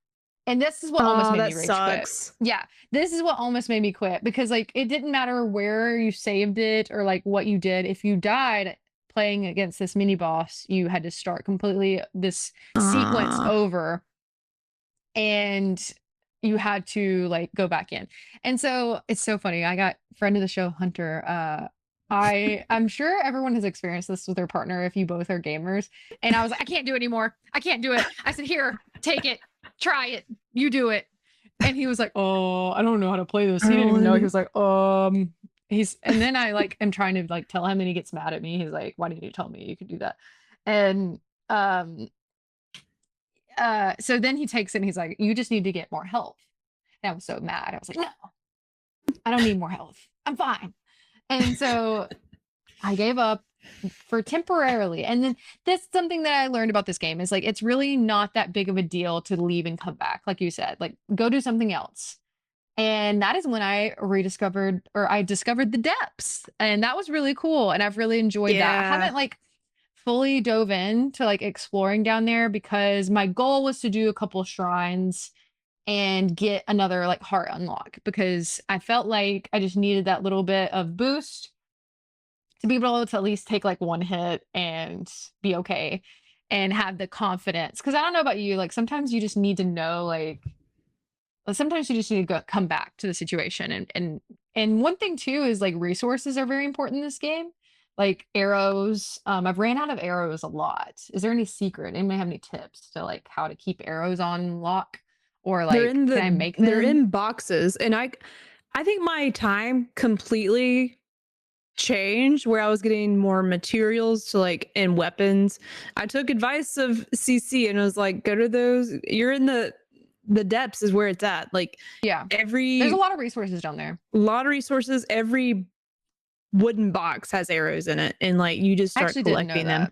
And this is what almost made me rage quit. Yeah, this is what almost made me quit because like it didn't matter where you saved it or like what you did. If you died playing against this mini boss, you had to start completely this sequence over, and you had to like go back in. And so it's so funny. I got friend of the show Hunter I'm sure everyone has experienced this with their partner if you both are gamers. And I was like, I can't do it anymore. I can't do it. I said, here, take it, try it, you do it. And he was like, oh, I don't know how to play this. He didn't even know. He was like, and then I like am trying to like tell him and he gets mad at me. He's like, why didn't you tell me you could do that? And so then he takes it and he's like, you just need to get more health. And I was so mad. I was like, no, I don't need more health. I'm fine. And so I gave up for temporarily. And then that's something that I learned about this game is like, it's really not that big of a deal to leave and come back. Like you said, like go do something else. And that is when I discovered the depths. And that was really cool. And I've really enjoyed that. I haven't like fully dove into like exploring down there because my goal was to do a couple shrines and get another like heart unlock because I felt like I just needed that little bit of boost to be able to at least take like one hit and be okay and have the confidence. Cause I don't know about you, like sometimes you just need to know, like sometimes you just need to come back to the situation. And one thing too is like resources are very important in this game. Like arrows. I've ran out of arrows a lot. Is there any secret? Anybody have any tips to like how to keep arrows on lock? Or like, can I make them? They're in boxes. And I think my time completely changed where I was getting more materials to like and weapons. I took advice of CC and I was like, go to those. You're in the depths is where it's at. Like yeah, there's a lot of resources down there. A lot of resources. Every wooden box has arrows in it, and like you just start collecting them.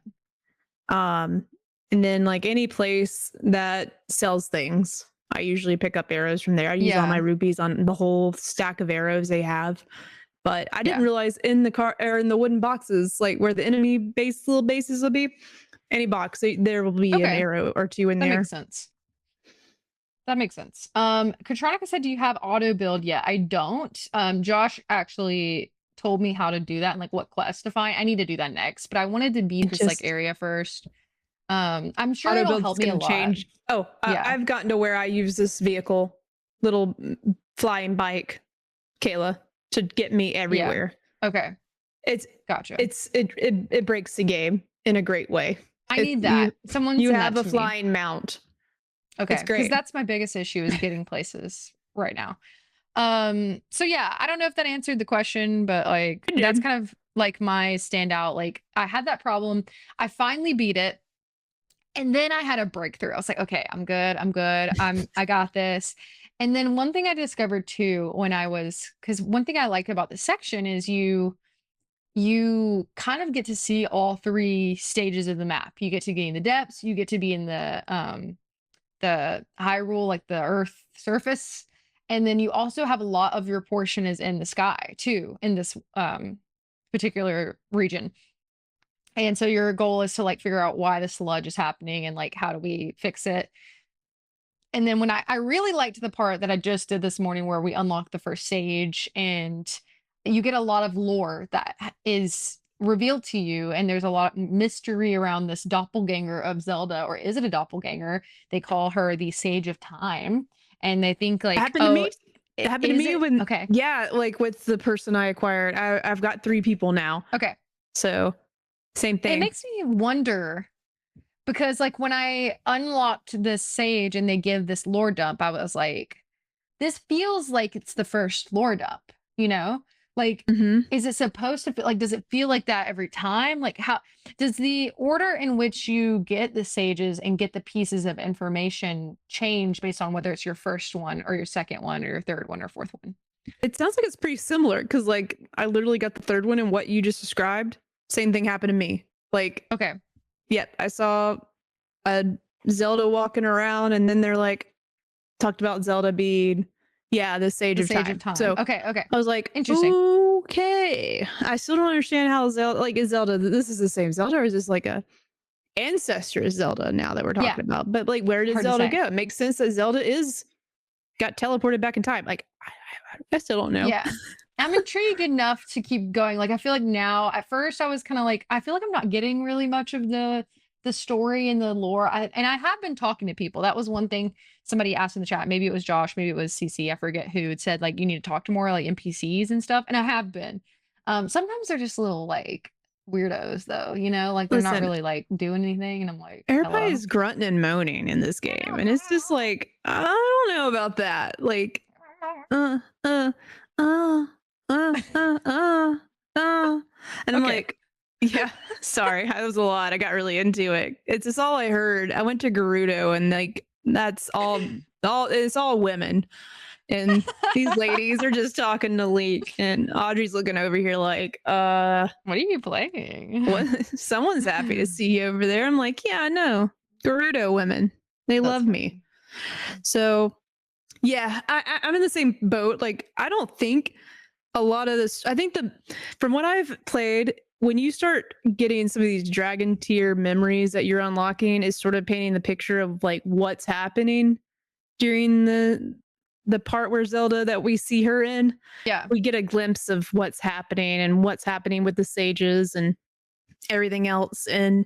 And then like any place that sells things, I usually pick up arrows from there. I use all my rupees on the whole stack of arrows they have. But I didn't realize in the car or in the wooden boxes, like where the enemy little bases will be, any box, there will be an arrow or two in there. That makes sense. That makes sense. Katronica said, do you have auto build yet? I don't. Josh actually told me how to do that and like what quest to find. I need to do that next, but I wanted to beat this like area first. I'm sure it'll help me a lot. Change. I've gotten to where I use this vehicle, little flying bike, Kayla, to get me everywhere. Yeah. Okay. It's gotcha. It breaks the game in a great way. I need that. You have a flying mount. Okay. It's great. Because that's my biggest issue is getting places right now. So yeah, I don't know if that answered the question, but like that's kind of like my standout. Like I had that problem. I finally beat it. And then I had a breakthrough. I was like, okay, I'm good. I got this. And then one thing I discovered too, because one thing I like about this section is you kind of get to see all three stages of the map. You get to be in the depths, you get to be in the Hyrule, like the earth surface. And then you also have a lot of your portion is in the sky too, in this particular region. And so your goal is to like figure out why the sludge is happening and like how do we fix it. And then when I really liked the part that I just did this morning where we unlocked the first stage and you get a lot of lore that is revealed to you. And there's a lot of mystery around this doppelganger of Zelda, or is it a doppelganger? They call her the Sage of Time. And they think like, it happened to me. It happened to me when, like with the person I acquired. I've got 3 people now. Okay. So same thing. It makes me wonder because like when I unlocked this sage and they give this lore dump, I was like, this feels like it's the first lore dump, you know? Like, is it supposed to feel like, does it feel like that every time? Like how does the order in which you get the sages and get the pieces of information change based on whether it's your first one or your second one or your third one or fourth one? It sounds like it's pretty similar because like I literally got the third one and what you just described. Same thing happened to me. Like, okay. Yeah, I saw a Zelda walking around and then they're like, talked about Zelda being, the Sage of Time. So, okay. I was like, interesting. Okay. I still don't understand how Zelda, like, is Zelda, this is the same Zelda or is this like a ancestor Zelda now that we're talking about? But like, where did Zelda go? It makes sense that Zelda got teleported back in time. Like, I still don't know. Yeah. I'm intrigued enough to keep going. Like, I feel like now, at first I was kind of like, I feel like I'm not getting really much of the story and the lore. And I have been talking to people. That was one thing somebody asked in the chat. Maybe it was Josh, maybe it was CC. I forget who had said like, you need to talk to more like NPCs and stuff. And I have been, Sometimes they're just little like weirdos though, you know, like they're not Listen, really like doing anything, and I'm like, hello. everybody's grunting and moaning in this game, and it's just like, I don't know about that. Like, uh, uh, uh, and I'm Okay. like, yeah, sorry, that was a lot. I got really into it. It's just all I heard. I went to Gerudo, and like that's all. It's all women, and these ladies are just talking to Leek, and Audrey's looking over here like, What are you playing? what? Someone's happy to see you over there. I'm like, yeah, I know. Gerudo women, they That's love me. So yeah, I'm in the same boat. Like, I don't think a lot of this. I think from what I've played, when you start getting some of these dragon tier memories that you're unlocking, is sort of painting the picture of like what's happening during the part where Zelda that we see her in. Yeah. We get a glimpse of what's happening and what's happening with the sages and everything else, and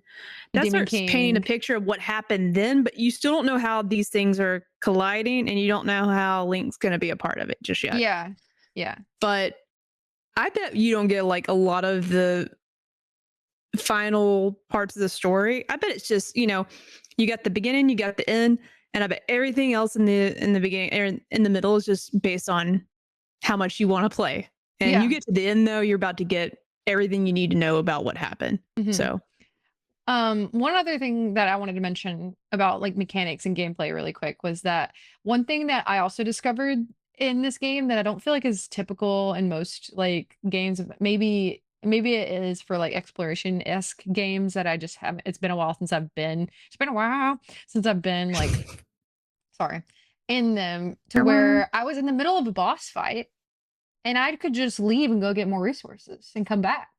that Demon starts painting a King. picture of what happened then, but you still don't know how these things are colliding, and you don't know how Link's going to be a part of it just yet. Yeah. Yeah. But I bet you don't get like a lot of the final parts of the story. I bet it's just, you got the beginning, you got the end, and I bet everything else in the beginning or in the middle is just based on how much you want to play. And Yeah. you get to the end though, you're about to get everything you need to know about what happened. Mhm. So one other thing that I wanted to mention about like mechanics and gameplay really quick was that one thing that I also discovered in this game that I don't feel like is typical in most like games. Maybe it is for like exploration-esque games that I just haven't. It's been a while since I've been. It's been a while since I've been like sorry in them to where I was in the middle of a boss fight and I could just leave and go get more resources and come back.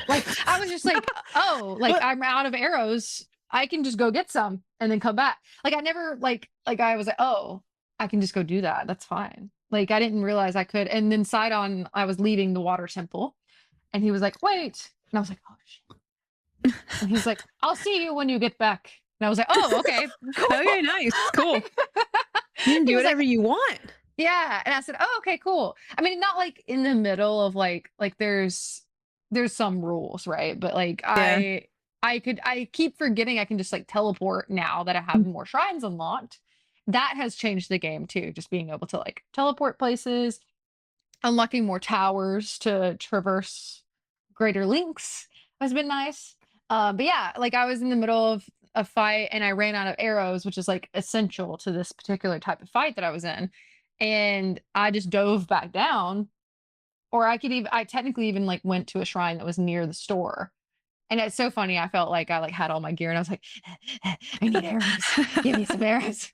Like I was just like, oh, like I'm out of arrows. I can just go get some and then come back. Like I never like I was like, oh, I can just go do that. That's fine. Like I didn't realize I could. And then Sidon, I was leaving the water temple and he was like, wait. And I was like, oh shit. And he's like, I'll see you when you get back. And I was like, oh, okay. Cool. Okay, nice. Cool. You can do whatever you want. Yeah. And I said, oh, okay, cool. I mean, not like in the middle of like there's some rules, right? But like Yeah. I keep forgetting I can just like teleport now that I have more shrines unlocked. That has changed the game too, just being able to like teleport places, unlocking more towers to traverse greater links has been nice. But yeah, like I was in the middle of a fight and I ran out of arrows, which is like essential to this particular type of fight that I was in. And I just dove back down, or I technically even like went to a shrine that was near the store. And it's so funny. I felt like I like had all my gear and I was like, I need arrows. Give me some arrows.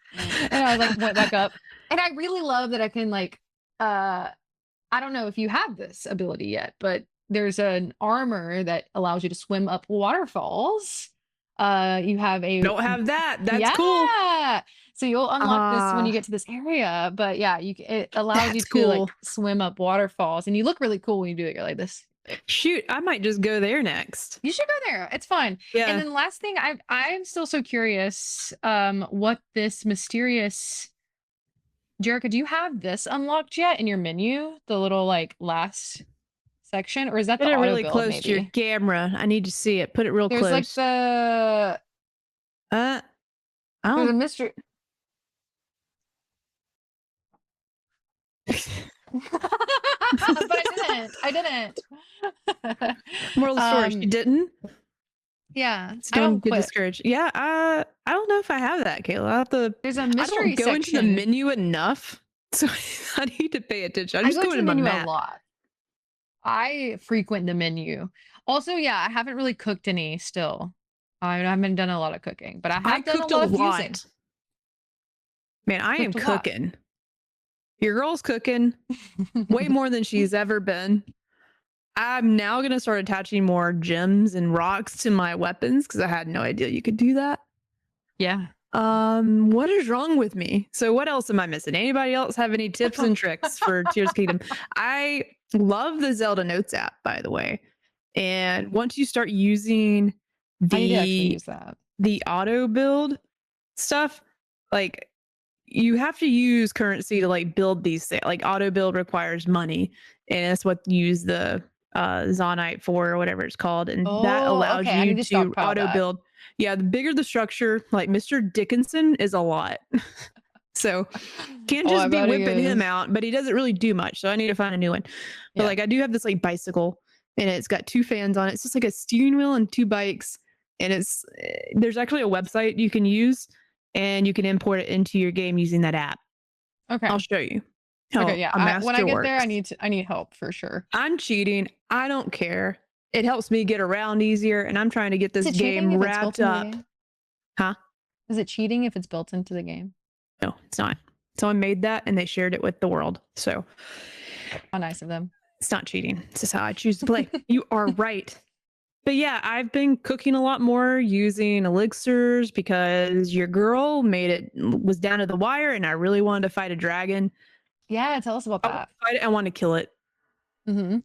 And I like went back up. And I really love that I can like I don't know if you have this ability yet, but there's an armor that allows you to swim up waterfalls. You have a Don't have that. That's cool. So you'll unlock this when you get to this area, but yeah, it allows you to like swim up waterfalls, and you look really cool when you do it. You're like this. Shoot, I might just go there next. You should go there. It's fun. Yeah. And then last thing, I'm still so curious, what this mysterious. Jerica, do you have this unlocked yet in your menu? The little like last section, or is that Put the it auto really build, close maybe? to your camera. I need to see it. Put it real There's close. like the I there's a don't. mystery. But I didn't. Moral of the story, she didn't. Yeah, So I don't don't get quit. discouraged. Yeah, I don't know if I have that, Kayla. I have to. There's a I mystery don't go into the section. menu enough, so I need to pay attention. I just go go to into the my menu map. a lot. I frequent the menu. Also, yeah, I haven't really cooked any still. I haven't done a lot of cooking, but I have done a cooked lot of using. Man, I am Cooked a lot. cooking. Your girl's cooking way more than she's ever been. I'm now going to start attaching more gems and rocks to my weapons because I had no idea you could do that. Yeah. What is wrong with me? So what else am I missing? Anybody else have any tips and tricks for Tears of the Kingdom? I love the Zelda Notes app, by the way. And once you start using I need to actually use that. the auto build stuff, like you have to use currency to like build these things. Like auto build requires money, and that's what use the Zonite 4 or whatever it's called, and that Oh, allows okay. I you need to to stockpile auto that. build. Yeah, the bigger the structure, like Mr. Dickinson is a lot. So can't Oh, I just be bet he whipping him is. out, but he doesn't really do much. So I need to find a new one. But Yeah. like I do have this like bicycle and it's got 2 fans on it. It's just like a steering wheel and 2 bikes. And it's there's actually a website you can use and you can import it into your game using that app. I'll Okay. show you Okay. how Yeah. a When I master get there, works. I need help for sure. I'm cheating. I don't care. It helps me get around easier and I'm trying to get Is this it cheating game if it's built wrapped into the up. game? Huh? Is it cheating if it's built into the game? No, it's not. Someone made that and they shared it with the world. So How nice of them. it's not cheating. It's just how I choose to play. You are right. But yeah, I've been cooking a lot more using elixirs because your girl was down to the wire and I really wanted to fight a dragon. Yeah. Tell us about I want that. to fight it, I want to kill it. Mm-hmm.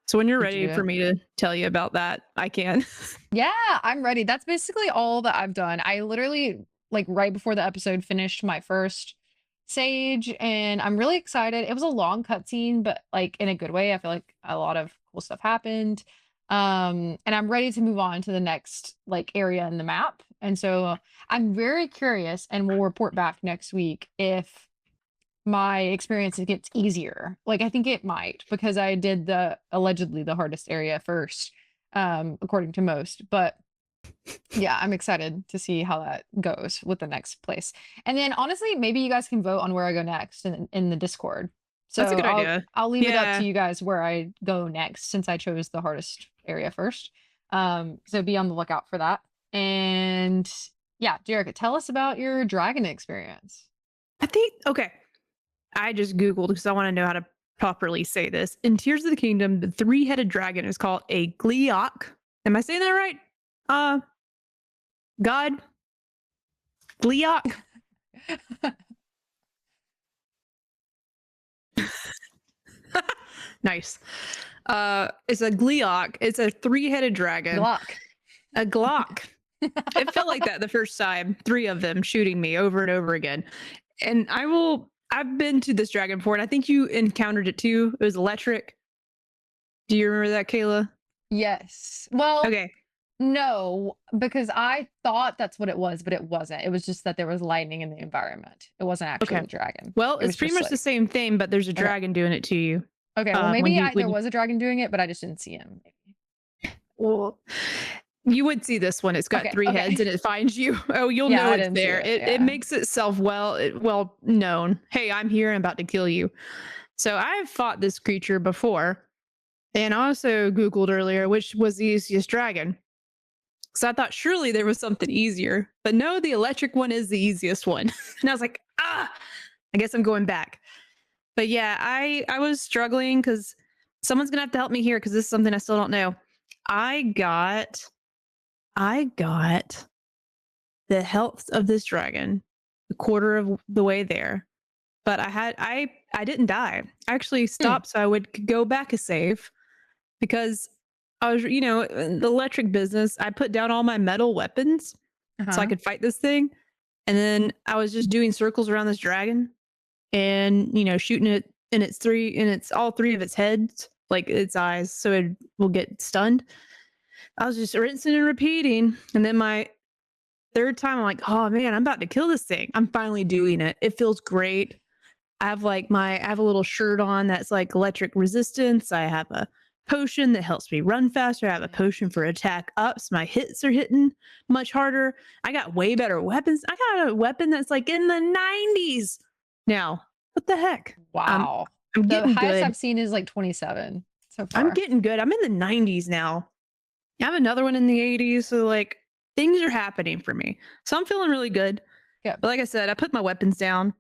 So when you're Did you ready do for it? me to tell you about that, I can. Yeah, I'm ready. That's basically all that I've done. I literally, like, right before the episode finished my first sage, and I'm really excited. It was a long cutscene, but like in a good way. I feel like a lot of cool stuff happened. And I'm ready to move on to the next like area in the map. And so I'm very curious, and we'll report back next week if my experience it gets easier. Like I think it might because I did the allegedly the hardest area first, according to most. But yeah, I'm excited to see how that goes with the next place. And then honestly, maybe you guys can vote on where I go next in the Discord. That's a So good idea. I'll leave it up to Yeah. you guys where I go next since I chose the hardest area first. So be on the lookout for that. And yeah, Jerica, tell us about your dragon experience. I think, okay. I just Googled because I want to know how to properly say this. In Tears of the Kingdom, the 3-headed dragon is called a Gleeok. Am I saying that right? Uh, God? Gleeok? Nice. It's a Gleeok. It's a 3-headed dragon. Glock. A Glock. It felt like that the first time. 3 of them shooting me over and over again. And I've been to this dragon before, and I think you encountered it too. It was electric. Do you remember that, Kayla? Yes. Well, Okay. no, because I thought that's what it was, but it wasn't. It was just that there was lightning in the environment. It wasn't actually Okay. the dragon. Well, It it's was pretty just much the like, same thing, but there's a okay. dragon doing it to you. Okay, well, When maybe you there when was a dragon doing it, but I just didn't see him. well, you would see this one. It's got Okay, 3 okay. heads and it finds you. Oh, you'll Yeah, know I it's didn't see there. it, It yeah. makes itself well known. Hey, I'm here. I'm about to kill you. So I've fought this creature before, and I also Googled earlier which was the easiest dragon. So I thought surely there was something easier, but no, the electric one is the easiest one. And I was like, I guess I'm going back. But yeah, I was struggling because someone's gonna have to help me here because this is something I still don't know. I got the health of this dragon a quarter of the way there, but I didn't die. I actually stopped so I would go back a save because I was, in the electric business, I put down all my metal weapons so I could fight this thing. And then I was just doing circles around this dragon and, shooting it in all 3 of its heads, like its eyes, so it will get stunned. I was just rinsing and repeating. And then my 3rd time, I'm like, oh man, I'm about to kill this thing. I'm finally doing it. It feels great. I have a little shirt on that's like electric resistance. I have a potion that helps me run faster. I have a potion for attack ups. My hits are hitting much harder. I got way better weapons. I got a weapon that's like in the 90s now. What the heck? Wow. I'm The getting highest good. I've seen is like 27 so I'm far. getting good. I'm in the 90s now. I have another one in the 80s. So like things are happening for me. So I'm feeling really good. Yeah. But like I said, I put my weapons down.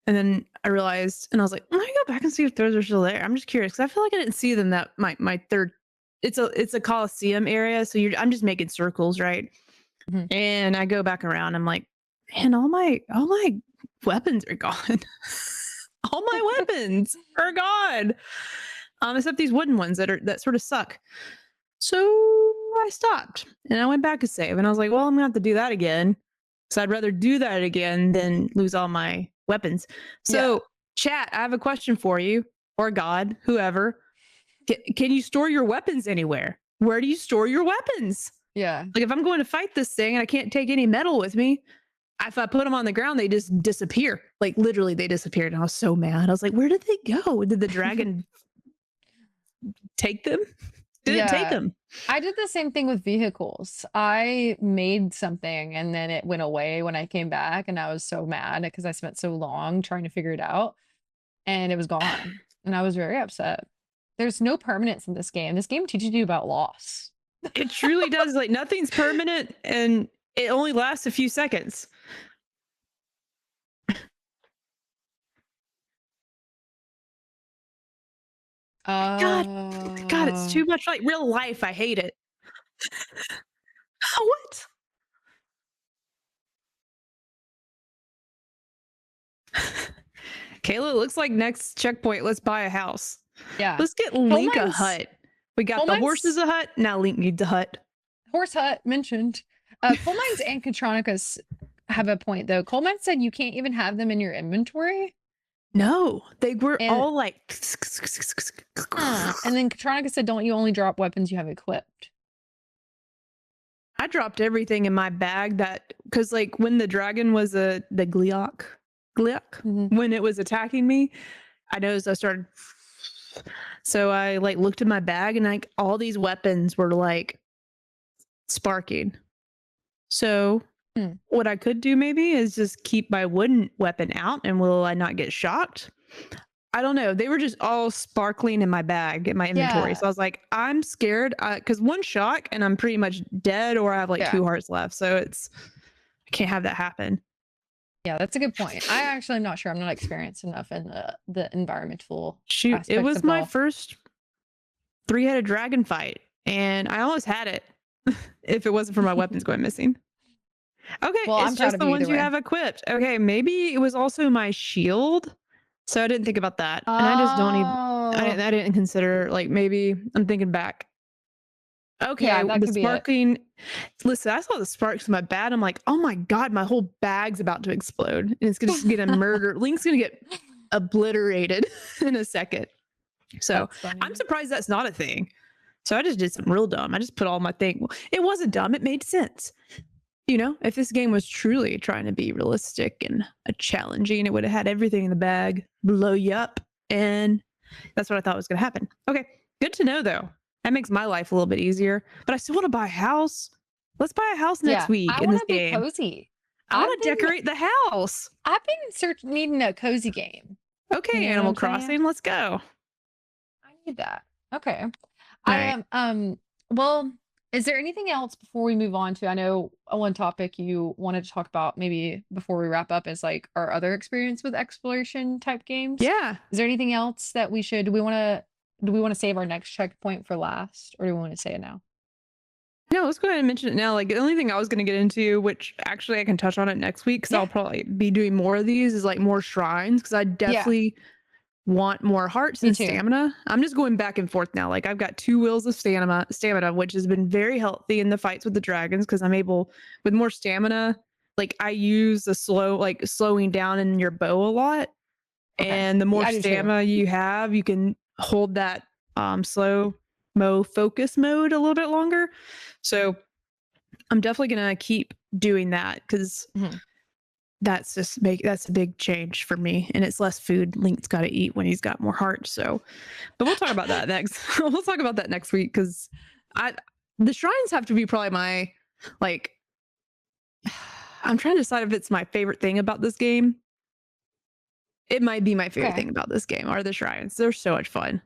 And then I realized, and I was like, let me go back and see if those are still there. I'm just curious because I feel like I didn't see them. That my third, it's a Coliseum area, so I'm just making circles, right? Mhm. And I go back around. I'm like, man, all my weapons are gone. All my weapons are gone, except these wooden ones that sort of suck. So I stopped and I went back to save, and I was like, well, I'm gonna have to do that again. So I'd rather do that again than lose all my weapons. So, chat, I have a question for you, or God, whoever. Can you store your weapons anywhere? Where do you store your weapons? Yeah. Like if I'm going to fight this thing and I can't take any metal with me, if I put them on the ground, they just disappear. Like literally, they disappeared, and I was so mad. I was like, "Where did they go? Did the dragon take them? Did it take them?" I did the same thing with vehicles. I made something and then it went away when I came back, and I was so mad because I spent so long trying to figure it out, and it was gone. And I was very upset. There's no permanence in this game. This game teaches you about loss. It truly does. Like nothing's permanent, and it only lasts a few seconds. God, it's too much like real life. I hate it. What? Kayla, it looks like next checkpoint, let's buy a house. Yeah. Let's get Link a hut. We got the horses a hut. Now Link needs a hut. Horse hut mentioned. Coal mines and Katronicus have a point though. Coal mines said you can't even have them in your inventory. No, they were all like. And then Katronicus said, "Don't you only drop weapons you have equipped?" I dropped everything in my bag because like when the dragon was the Gleok, when it was attacking me, I noticed I started. So I like looked in my bag and like all these weapons were like sparking. So what I could do maybe is just keep my wooden weapon out, and will I not get shocked? I don't know. They were just all sparkling in my bag, in my inventory. So I was like, I'm scared because one shock and I'm pretty much dead, or I have like 2 hearts left. So I can't have that happen. Yeah, that's a good point. I actually am not sure. I'm not experienced enough in the environmental. Shoot, it was my first 3-headed dragon fight, and I almost had it if it wasn't for my weapons going missing. Okay, well, it's just the ones you have equipped. Okay, maybe it was also my shield. So I didn't think about that. And I just don't even, I didn't consider, like, maybe I'm thinking back. Okay, the sparking. Listen, I saw the sparks in my bag. I'm like, oh my God, my whole bag's about to explode. And it's going to get a murder. Link's going to get obliterated in a second. So I'm surprised that's not a thing. So I just did something real dumb. I just put all my thing. It wasn't dumb. It made sense. You know, if this game was truly trying to be realistic and challenging, it would have had everything in the bag, blow you up. And that's what I thought was going to happen. Okay, good to know, though. That makes my life a little bit easier. But I still want to buy a house. Let's buy a house next week in this game. Cozy. I want to decorate the house. I've been needing a cozy game. Okay, you know Animal Crossing, let's go. I need that. Okay. Well, is there anything else before we move on to, I know one topic you wanted to talk about maybe before we wrap up is like our other experience with exploration type games. Yeah. Is there anything else that do we want to save our next checkpoint for last, or do we want to say it now? No, let's go ahead and mention it now. Like the only thing I was going to get into, which actually I can touch on it next week, because I'll probably be doing more of these, is like more shrines, because I definitely want more hearts and stamina. I'm just going back and forth now. Like I've got 2 wheels of stamina, which has been very healthy in the fights with the dragons, because I'm able, with more stamina, like I use the slowing down in your bow a lot. Okay. And the more stamina you have, you can hold that focus mode a little bit longer. So I'm definitely gonna keep doing that, because that's a big change for me, and it's less food Link's got to eat when he's got more hearts. So, but we'll talk about that next. We'll talk about that next week, because the shrines have to be probably my, like, I'm trying to decide if it's my favorite thing about this game. It might be my favorite thing about this game are the shrines. They're so much fun.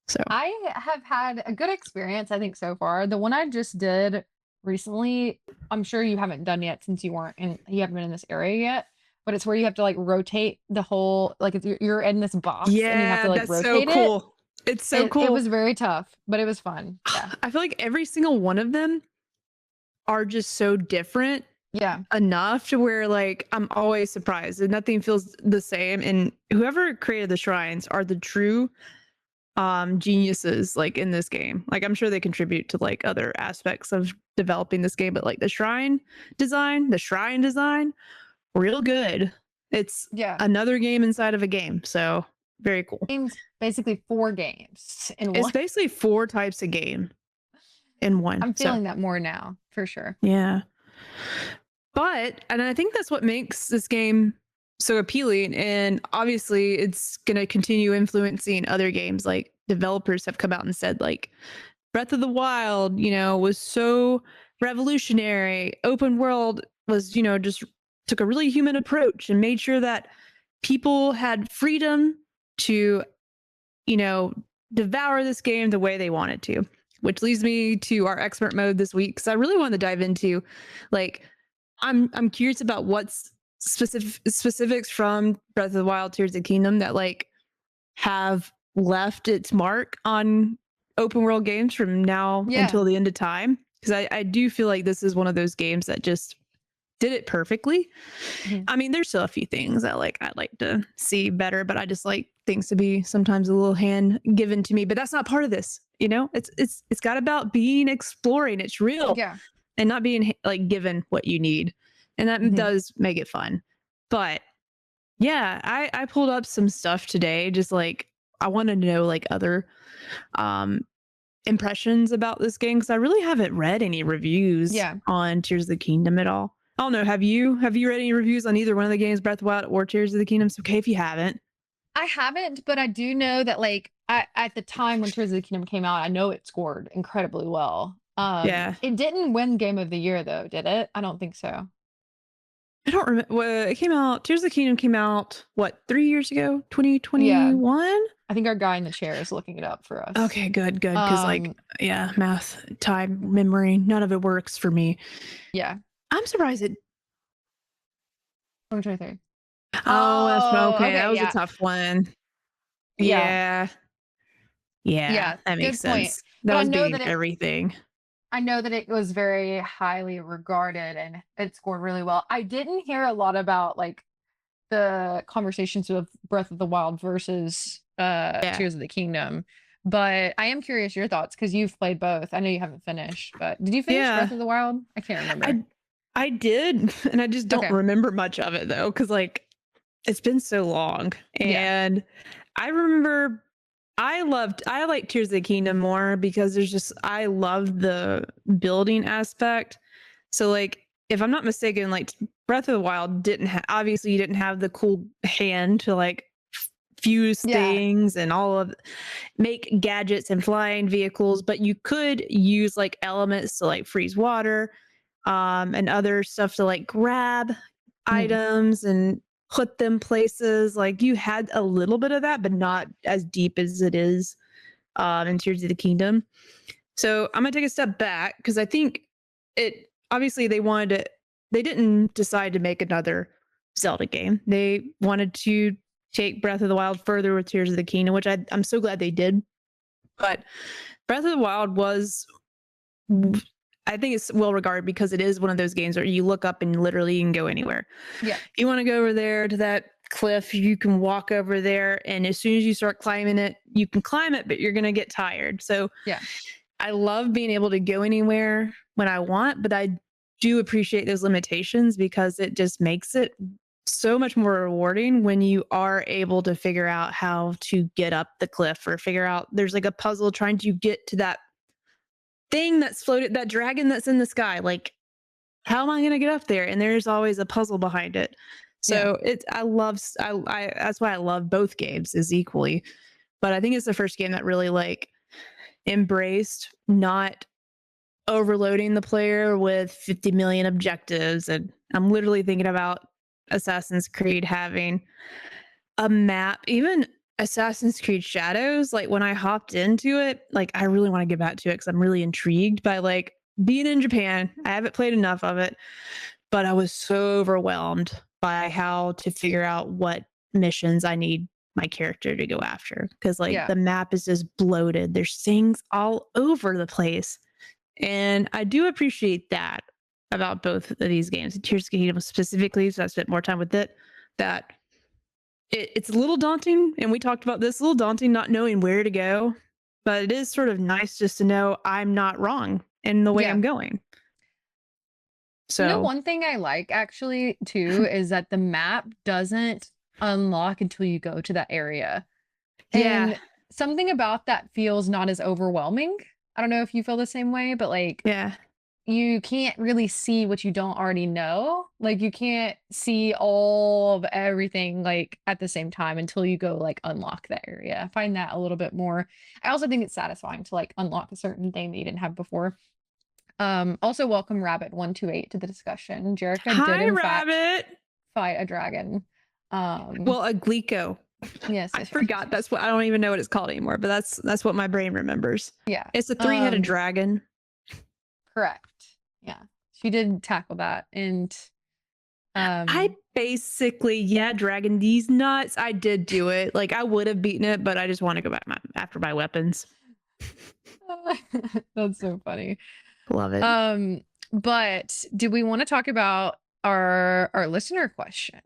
So I have had a good experience, I think, so far. The one I just did recently, I'm sure you haven't done yet since you haven't been in this area yet, but it's where you have to like rotate the whole, like if you're in this box and you have to like rotate so cool. It's so cool. It was very tough, but it was fun. Yeah. I feel like every single one of them are just so different. Yeah. Enough to where like I'm always surprised and nothing feels the same. And whoever created the shrines are the true geniuses like in this game. Like I'm sure they contribute to like other aspects of developing this game, but like the shrine design, real good. It's another game inside of a game. So Very cool. Games, basically 4 games in It's one. basically 4 types of game in one. I'm So feeling that more now, for sure. yeah. And I think that's what makes this game so appealing. And obviously, it's going to continue influencing other games. Like developers have come out and said, like, Breath of the Wild, was so revolutionary. Open world was, just took a really human approach and made sure that people had freedom to, devour this game the way they wanted to. Which leads me to our expert mode this week, because I really wanted to dive into, like, I'm curious about what's specifics from Breath of the Wild, Tears of the Kingdom that like have left its mark on open world games from now until the end of time. Because I do feel like this is one of those games that just did it perfectly. I mean, there's still a few things that like I'd like to see better, but I just like things to be sometimes a little hand given to me. But that's not part of this. It's got about being exploring. It's real. Yeah. And not being like given what you need. And that does make it fun. But yeah, I pulled up some stuff today. Just like I wanted to know like other impressions about this game, because I really haven't read any reviews on Tears of the Kingdom at all. I don't know. Have you read any reviews on either one of the games, Breath of the Wild or Tears of the Kingdom? It's okay if you haven't. I haven't, but I do know that like at the time when Tears of the Kingdom came out, I know it scored incredibly well. Yeah. It didn't win Game of the Year though, did it? I don't think so. I don't remember. Well, it came out. Tears of the Kingdom came out, what, 3 years ago? 2021? I think our guy in the chair is looking it up for us. Okay, good. Because math, time, memory, none of it works for me. Yeah. I'm surprised it. 2023. Oh, that's okay. That was a tough one. Yeah. That makes sense. That was being everything. I know that it was very highly regarded and it scored really well. I didn't hear a lot about like the conversations of Breath of the Wild versus Tears of the Kingdom, but I am curious your thoughts because you've played both. I know you haven't finished, but did you finish Breath of the Wild? I can't remember. I did, and I just don't remember much of it though, because like it's been so long. And I remember I like Tears of the Kingdom more because I love the building aspect. So like, if I'm not mistaken, like Breath of the Wild obviously you didn't have the cool hand to like fuse things and make gadgets and flying vehicles, but you could use like elements to like freeze water, and other stuff to like grab items and put them places. Like you had a little bit of that, but not as deep as it is in Tears of the Kingdom. So I'm gonna take a step back because I think it obviously they didn't decide to make another Zelda game. They wanted to take Breath of the Wild further with Tears of the Kingdom, which I'm so glad they did. But Breath of the Wild I think it's well regarded because it is one of those games where you look up and literally you can go anywhere. Yeah. You want to go over there to that cliff, you can walk over there, and as soon as you start climbing it, you can climb it, but you're going to get tired. So I love being able to go anywhere when I want, but I do appreciate those limitations because it just makes it so much more rewarding when you are able to figure out how to get up the cliff or figure out there's like a puzzle trying to get to that thing that's floated, that dragon that's in the sky. Like, how am I going to get up there? And there's always a puzzle behind it. So that's why I love both games is equally. But I think it's the first game that really like embraced not overloading the player with 50 million objectives. And I'm literally thinking about Assassin's Creed having a map, even Assassin's Creed Shadows. Like when I hopped into it, like I really want to get back to it because I'm really intrigued by like being in Japan. I haven't played enough of it, but I was so overwhelmed by how to figure out what missions I need my character to go after. Because like the map is just bloated. There's things all over the place. And I do appreciate that about both of these games. Tears of the Kingdom specifically, so I spent more time with it, that it's a little daunting. And we talked about this, a little daunting not knowing where to go. But it is sort of nice just to know I'm not wrong in the way I'm going. So one thing I like actually too is that the map doesn't unlock until you go to that area. Yeah. And something about that feels not as overwhelming. I don't know if you feel the same way, but like Yeah. you can't really see what you don't already know. Like you can't see all of everything like at the same time until you go like unlock that area. I find that a little bit more. I also think it's satisfying to like unlock a certain thing that you didn't have before. Also welcome Rabbit 128 to the discussion. Jerica did Hi, in fact Rabbit. fight a dragon. Well, a Glico. Yes, I yes, forgot. That's what I don't even know what it's called anymore, but that's what my brain remembers. yeah. It's a three-headed dragon. Correct. Yeah. She did tackle that. And I basically, yeah, dragging these nuts. I did do it. Like I would have beaten it, but I just want to go back after my weapons. that's so funny. Love it. But do we want to talk about our listener question?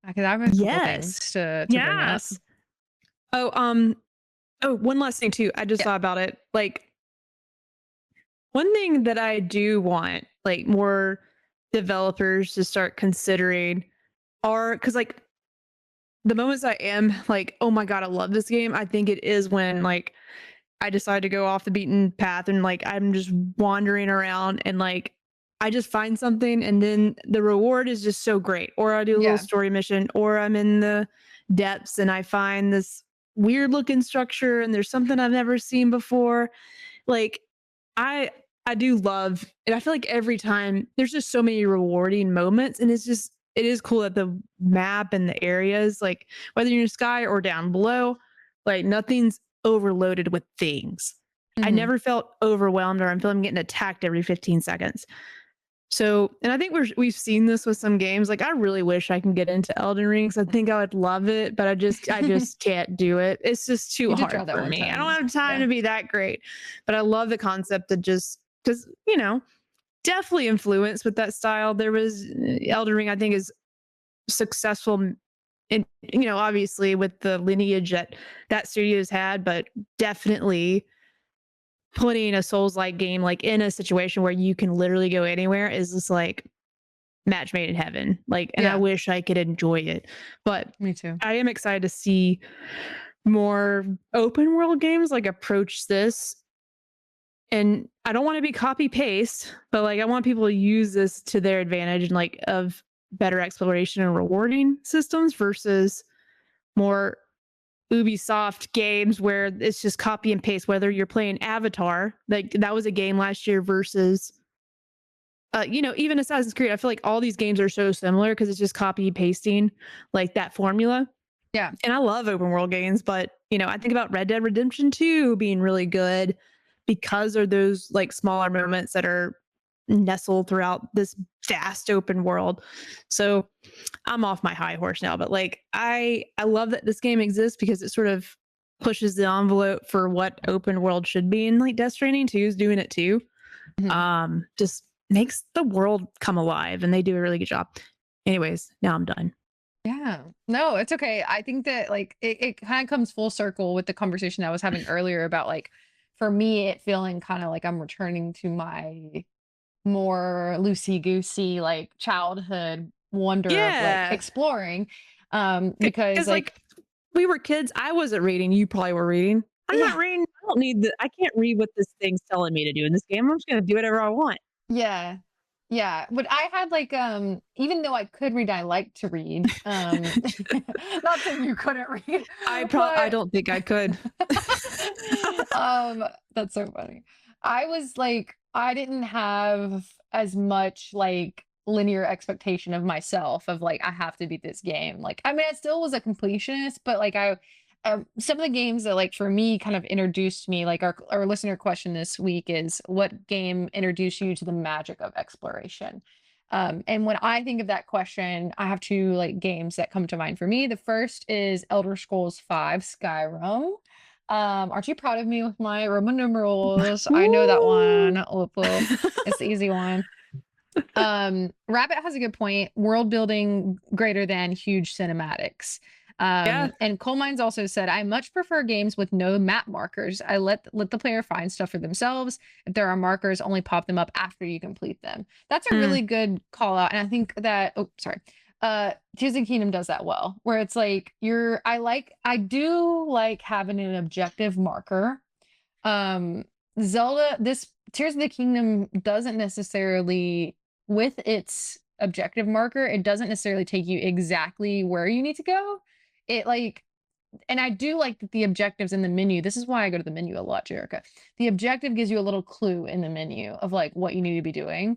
Because I have a couple things to bring up. Oh, one last thing too. I just thought about it. Like one thing that I do want, like more developers to start considering are because like the moments I am like, oh my God, I love this game. I think it is when like I decide to go off the beaten path and like I'm just wandering around and like I just find something and then the reward is just so great. Or I do a little story mission, or I'm in the depths and I find this weird looking structure and there's something I've never seen before. Like I I do love, and I feel like every time there's just so many rewarding moments, and it is cool that the map and the areas, like whether you're in the sky or down below, like nothing's overloaded with things. I never felt overwhelmed or I'm feeling getting attacked every 15 seconds. So, and I think we've seen this with some games. Like I really wish I can get into Elden Ring 'cause I think I would love it, but I just can't do it. It's just too hard for me. I don't have time to be that great. But I love the concept of just because, definitely influenced with that style. There was Elden Ring, I think, is successful in, obviously with the lineage that studio's had, but definitely putting a Souls-like game like in a situation where you can literally go anywhere is just like match made in heaven. Like, and I wish I could enjoy it, but me too. I am excited to see more open world games like approach this. And I don't want to be copy paste, but like I want people to use this to their advantage and like of better exploration and rewarding systems versus more Ubisoft games where it's just copy and paste. Whether you're playing Avatar, like that was a game last year versus, even Assassin's Creed. I feel like all these games are so similar because it's just copy pasting like that formula. Yeah, and I love open world games, but I think about Red Dead Redemption 2 being really good because of those like smaller moments that are nestled throughout this vast open world. So I'm off my high horse now, but like I love that this game exists because it sort of pushes the envelope for what open world should be, and like Death Stranding 2 is doing it too. Just makes the world come alive, and they do a really good job. Anyways, now I'm done. Yeah, no, it's okay. I think that like it kind of comes full circle with the conversation I was having earlier about like for me it feeling kind of like I'm returning to my more loosey-goosey like childhood wonder of like exploring because like we were kids. I wasn't reading, you probably were reading. I'm not reading. I don't need I can't read what this thing's telling me to do in this game. I'm just gonna do whatever I want. Yeah, but I had like even though I could read, I like to read. Not that you couldn't read. I don't think I could. That's so funny. I was like, I didn't have as much like linear expectation of myself of like I have to beat this game. Like, I mean, I still was a completionist, but like some of the games that like for me kind of introduced me, like our listener question this week is what game introduced you to the magic of exploration? And when I think of that question, I have two like games that come to mind for me. The first is Elder Scrolls V Skyrim. Aren't you proud of me with my Roman numerals? I know that one. It's the easy one. Rabbit has a good point. World building greater than huge cinematics. And Coal Mines also said, I much prefer games with no map markers. I let the player find stuff for themselves. If there are markers, only pop them up after you complete them. That's a really good call out. And I think that, Tears of the Kingdom does that well, where it's like I do like having an objective marker. This Tears of the Kingdom doesn't necessarily, with its objective marker, it doesn't necessarily take you exactly where you need to go. It like, and I do like that the objectives in the menu. This is why I go to the menu a lot, Jerica. The objective gives you a little clue in the menu of like what you need to be doing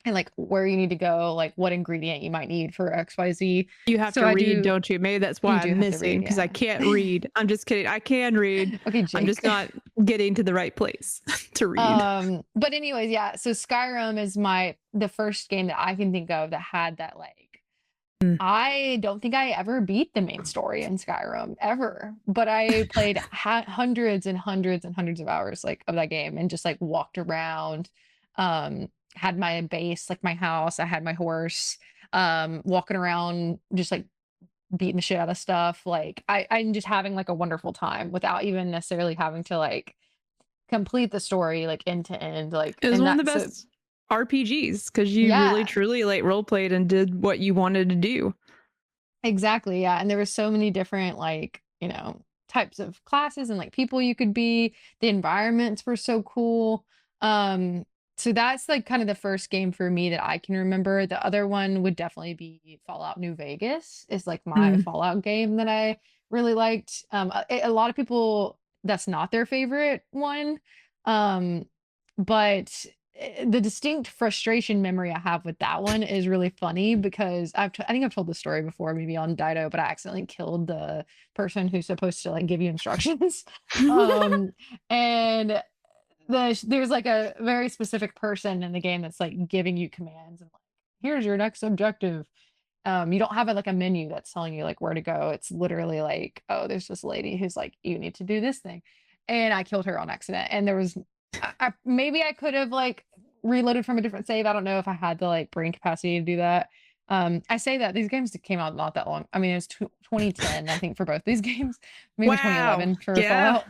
and like where you need to go, like what ingredient you might need for XYZ. You have So to I read, do. don't you? Maybe that's why You do I'm have to missing, read, because I yeah. can't read. I'm just kidding. I can read. Okay, I'm just Jake. not getting to the right place to read. But anyways, yeah. So Skyrim is the first game that I can think of that had that like. I don't think I ever beat the main story in Skyrim ever, but I played hundreds and hundreds and hundreds of hours like of that game and just like walked around. Had my base, like my house. I had my horse. Walking around, just like beating the shit out of stuff. Like I'm just having like a wonderful time without even necessarily having to like complete the story like end to end. Like, It was and one of the that's best RPGs because you really yeah. truly like role played and did what you wanted to do. Exactly, yeah, and there were so many different, like, types of classes and, like, people you could be. The environments were so cool. So that's, like, kind of the first game for me that I can remember. The other one would definitely be Fallout New Vegas is, like, my Mm. Fallout game that I really liked. A lot of people, that's not their favorite one. Um, but the distinct frustration memory I have with that one is really funny because I think I've told the story before, maybe on Dido, but I accidentally killed the person who's supposed to like give you instructions. um, and there's like a very specific person in the game that's like giving you commands and like, here's your next objective. You don't have like a menu that's telling you like where to go. It's literally like, oh, there's this lady who's like, you need to do this thing. And I killed her on accident. And there was maybe I could have like reloaded from a different save. I don't know if I had the like brain capacity to do that. I say that these games came out not that long. I mean, it was 2010, I think, for both these games, maybe Wow. 2011 for Yeah.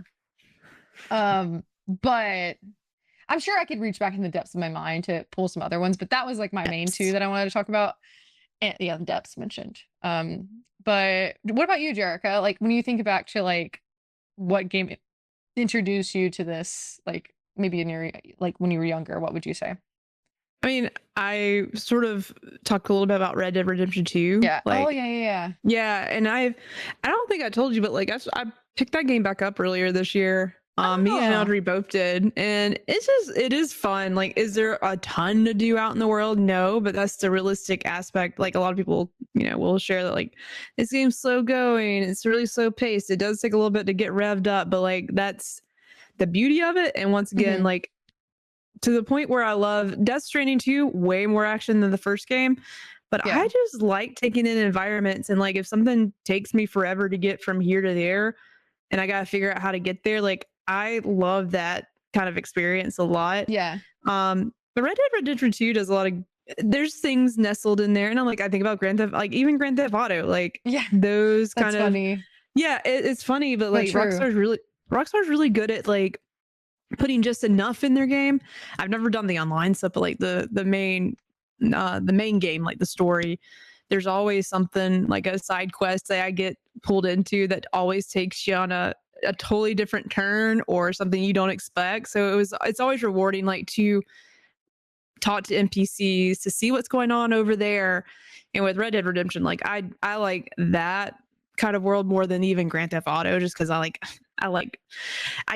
Fallout. But I'm sure I could reach back in the depths of my mind to pull some other ones, but that was like my main two that I wanted to talk about. And yeah, the depths mentioned. But what about you, Jerica? Like when you think back to like what game introduced you to this, like maybe in your like when you were younger, what would you say? I mean, I sort of talked a little bit about Red Dead Redemption 2. Yeah. Like, Oh yeah. yeah, and I don't think I told you, but like I picked that game back up earlier this year. Me and Oh. Audrey both did, and it is fun. Like, is there a ton to do out in the world? No, but that's the realistic aspect. Like a lot of people, will share that like this game's slow going, it's really slow paced. It does take a little bit to get revved up, but like that's the beauty of it. And once again, like to the point where I love Death Stranding 2, way more action than the first game. But Yeah. I just like taking in environments, and like if something takes me forever to get from here to there and I gotta figure out how to get there, like I love that kind of experience a lot. Yeah. But Red Dead Redemption 2 does a lot of there's things nestled in there. And I think about Grand Theft, like even Grand Theft Auto, like Yeah. those That's kind of funny. Yeah, it's funny, but like true. Rockstar's really good at like putting just enough in their game. I've never done the online stuff, but like the main game, like the story, there's always something like a side quest that I get pulled into that always takes you on a totally different turn or something you don't expect. So it's always rewarding, like to talk to NPCs to see what's going on over there. And with Red Dead Redemption, like I like that kind of world more than even Grand Theft Auto, just because I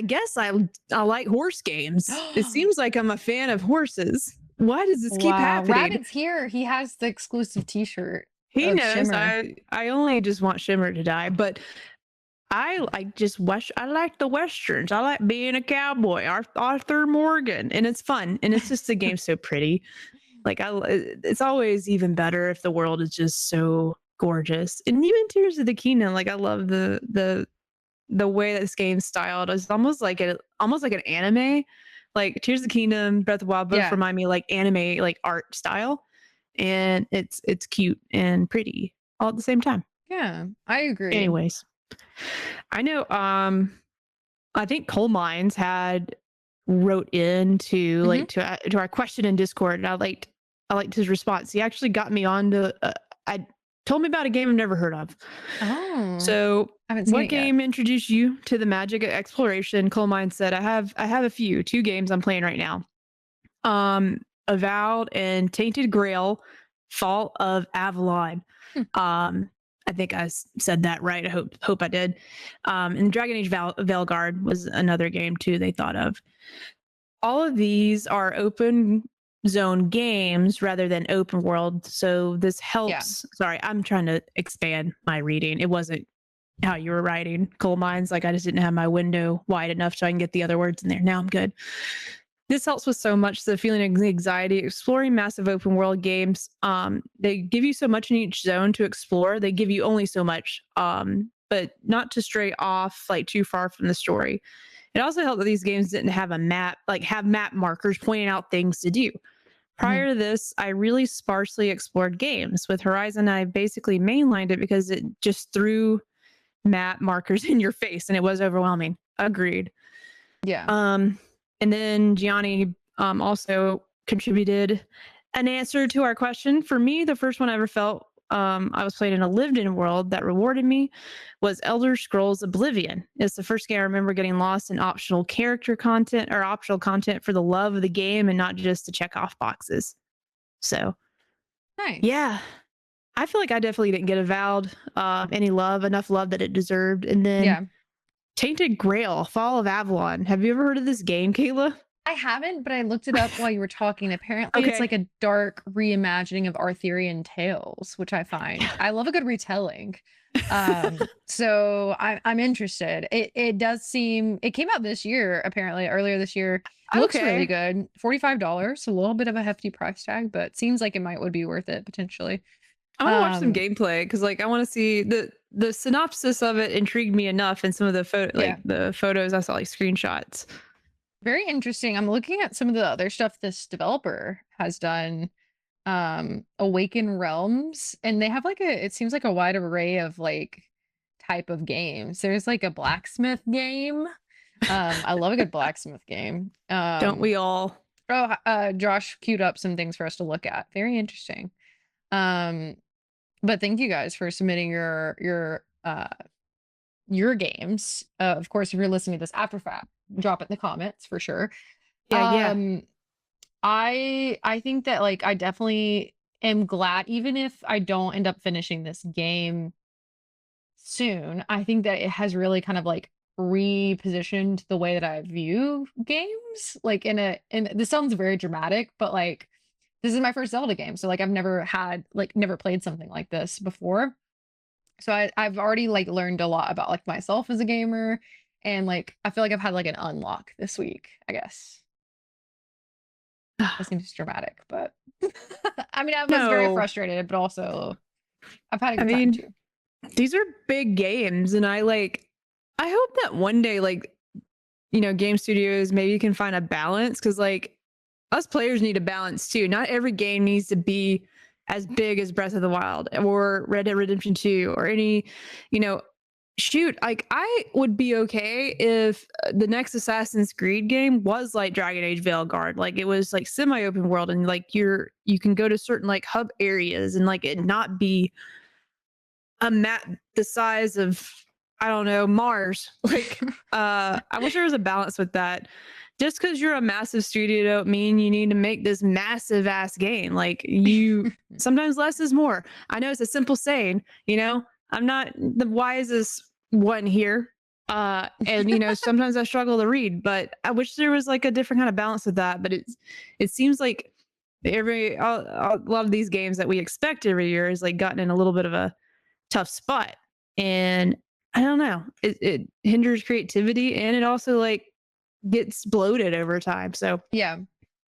guess I like horse games. It seems like I'm a fan of horses. Why does this keep happening? Rabbit's here. He has the exclusive T-shirt. He knows. Shimmer. I only just want Shimmer to die, but I like I like the westerns. I like being a cowboy, Arthur Morgan, and it's fun. And it's just the game's so pretty. Like it's always even better if the world is just so gorgeous. And even Tears of the Kingdom, like I love the way that this game's styled. It's almost like an anime. Like Tears of the Kingdom, Breath of the Wild both remind me like anime, like art style, and it's cute and pretty all at the same time. Yeah, I agree. Anyways, I know. I think Coal Mines had wrote into like to our question in Discord, and I liked his response. He actually got me onto I told me about a game I've never heard of. Oh, So, I haven't seen what it yet. game introduced you to the magic of exploration? Coal Mine said, I have a few, 2 games I'm playing right now. Avowed and Tainted Grail, Fall of Avalon. Hmm. I think I said that right. I hope I did. And Dragon Age Veilguard was another game too they thought of. All of these are open zone games rather than open world. So this Yeah. helps. Sorry, I'm trying to expand my reading. It wasn't how you were writing Coal Mines. Like I just didn't have my window wide enough so I can get the other words in there. Now I'm good. This helps with so much the feeling of anxiety. Exploring massive open world games, they give you so much in each zone to explore. They give you only so much, but not to stray off like too far from the story. It also helped that these games didn't have a map, like have map markers pointing out things to do. Mhm. Prior to this, I really sparsely explored games. With Horizon, I basically mainlined it because it just threw map markers in your face and it was overwhelming. Agreed. Yeah. And then Gianni also contributed an answer to our question. For me, the first one I ever felt I was playing in a lived-in world that rewarded me was Elder Scrolls Oblivion. It's the first game I remember getting lost in optional character content or optional content for the love of the game and not just to check off boxes. So Nice. yeah, I feel like I definitely didn't get Avowed any love, enough love that it deserved. And then Yeah. Tainted Grail, Fall of Avalon. Have you ever heard of this game, Kayla? I haven't, but I looked it up while you were talking. Apparently, it's Okay. like a dark reimagining of Arthurian tales, which I find I love a good retelling. So I'm interested. It does seem it came out this year, apparently earlier this year. Looks really Okay. good. $45, a little bit of a hefty price tag, but seems like it would be worth it potentially. I want to watch some Um, gameplay because like I want to see the synopsis of it intrigued me enough and some of the yeah. the photos I saw like screenshots. Very interesting. I'm looking at some of the other stuff this developer has done. Awaken Realms, and they have like it seems like a wide array of like type of games. There's like a blacksmith game. I love a good blacksmith game. Don't we all? Josh queued up some things for us to look at. Very interesting. Um, but thank you guys for submitting your games. Of course, if you're listening to this after fact, drop it in the comments for sure. Yeah, yeah. Um, I think that like I definitely am glad, even if I don't end up finishing this game soon, I think that it has really kind of like repositioned the way that I view games. Like and this sounds very dramatic, but like this is my first Zelda game. So like I've never played something like this before. So I've already like learned a lot about like myself as a gamer. And like I feel like I've had like an unlock this week, I guess. That seems dramatic, but I mean, I was very No, frustrated, but also I've had a I good time mean too. these are big games, and I hope that one day game studios maybe can find a balance because like us players need a balance too. Not every game needs to be as big as Breath of the Wild or Red Dead Redemption 2 or any, you know, shoot, like I would be okay if the next Assassin's Creed game was like Dragon Age Veilguard. Like it was like semi-open world and like you can go to certain like hub areas and like it not be a map the size of I don't know, Mars. Like I wish there was a balance with that. Just because you're a massive studio don't mean you need to make this massive ass game. Like you sometimes less is more. I know it's a simple saying, you know. I'm not the wisest one here. And sometimes I struggle to read, but I wish there was like a different kind of balance with that. But it seems like a lot of these games that we expect every year is like gotten in a little bit of a tough spot. And I don't know, it hinders creativity and it also like gets bloated over time. So, Yeah,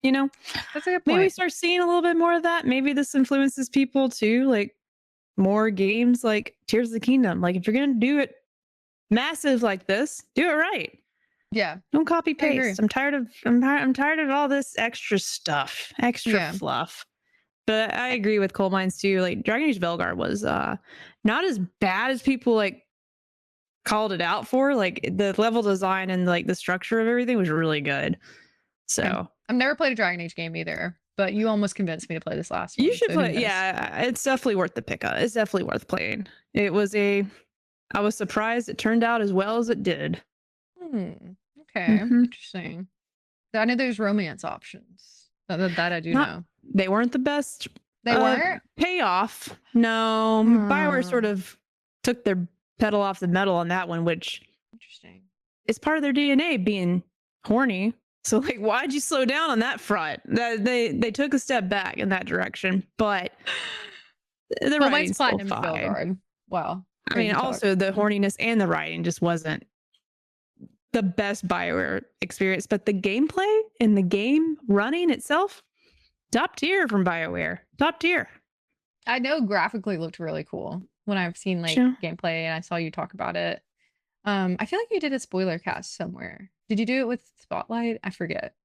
you know, that's a good maybe we point. start seeing a little bit more of that. Maybe this influences people too, like more games like Tears of the Kingdom. Like if you're gonna do it massive like this, do it right. Yeah, Don't copy I agree. paste. I'm tired of all this extra stuff, extra Yeah, fluff. But I agree with Coal Mines too. Like Dragon Age Velgar was not as bad as people like called it out for. Like the level design and like the structure of everything was really good. yeah. So I've never played a Dragon Age game either. but you almost convinced me to play this last one. You should so who play. knows? Yeah, it's definitely worth the pickup. It's definitely worth playing. I was surprised it turned out as well as it did. Okay, interesting. I know there's romance options. That I do know. They weren't the best. They weren't? Payoff. No, BioWare sort of took their pedal off the metal on that one, which interesting. It's part of their DNA being horny. So like, why'd you slow down on that front? They took a step back in that direction, but the writing's still fine. Wow. I mean, also the horniness and the writing just wasn't the best BioWare experience, but the gameplay and the game running itself, top tier from BioWare. Top tier. I know graphically looked really cool when I've seen like gameplay and I saw you talk about it. I feel like you did a spoiler cast somewhere. Did you do it with Spotlight? I forget.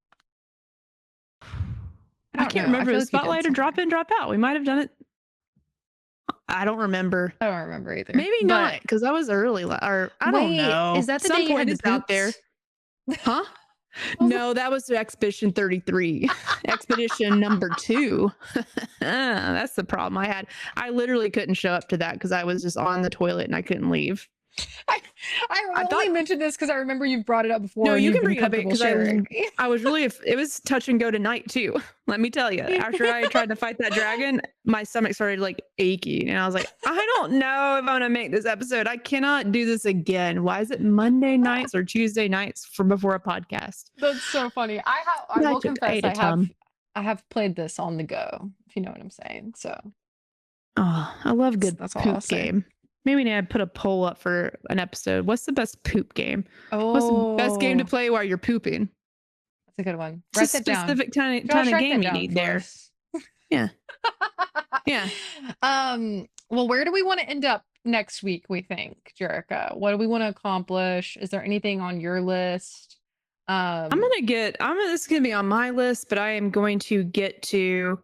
I can't remember the Spotlight or drop in, drop out. We might have done it. I don't remember. I don't remember either. Maybe not, because I was early. Or I don't know. Is that the day you had it's out there? Huh? No, that was Expedition 33. Expedition number 2. That's the problem I had. I literally couldn't show up to that because I was just on the toilet and I couldn't leave. I only mentioned this because I remember you've brought it up before. No, you can bring it up because I was really, it was touch and go tonight too. Let me tell you, after I tried to fight that dragon, my stomach started like aching. And I was like, I don't know if I'm going to make this episode. I cannot do this again. Why is it Monday nights or Tuesday nights before a podcast? That's so funny. I will confess, I have played this on the go, if you know what I'm saying. So, oh, I love good poop game. Maybe we need to put a poll up for an episode. What's the best poop game? What's the best game to play while you're pooping? That's a good one. Write that down. Specific kind of game you need there. Yeah. Yeah. Well, where do we want to end up next week, we think, Jerica? What do we want to accomplish? Is there anything on your list? This is gonna be on my list, but I am going to get to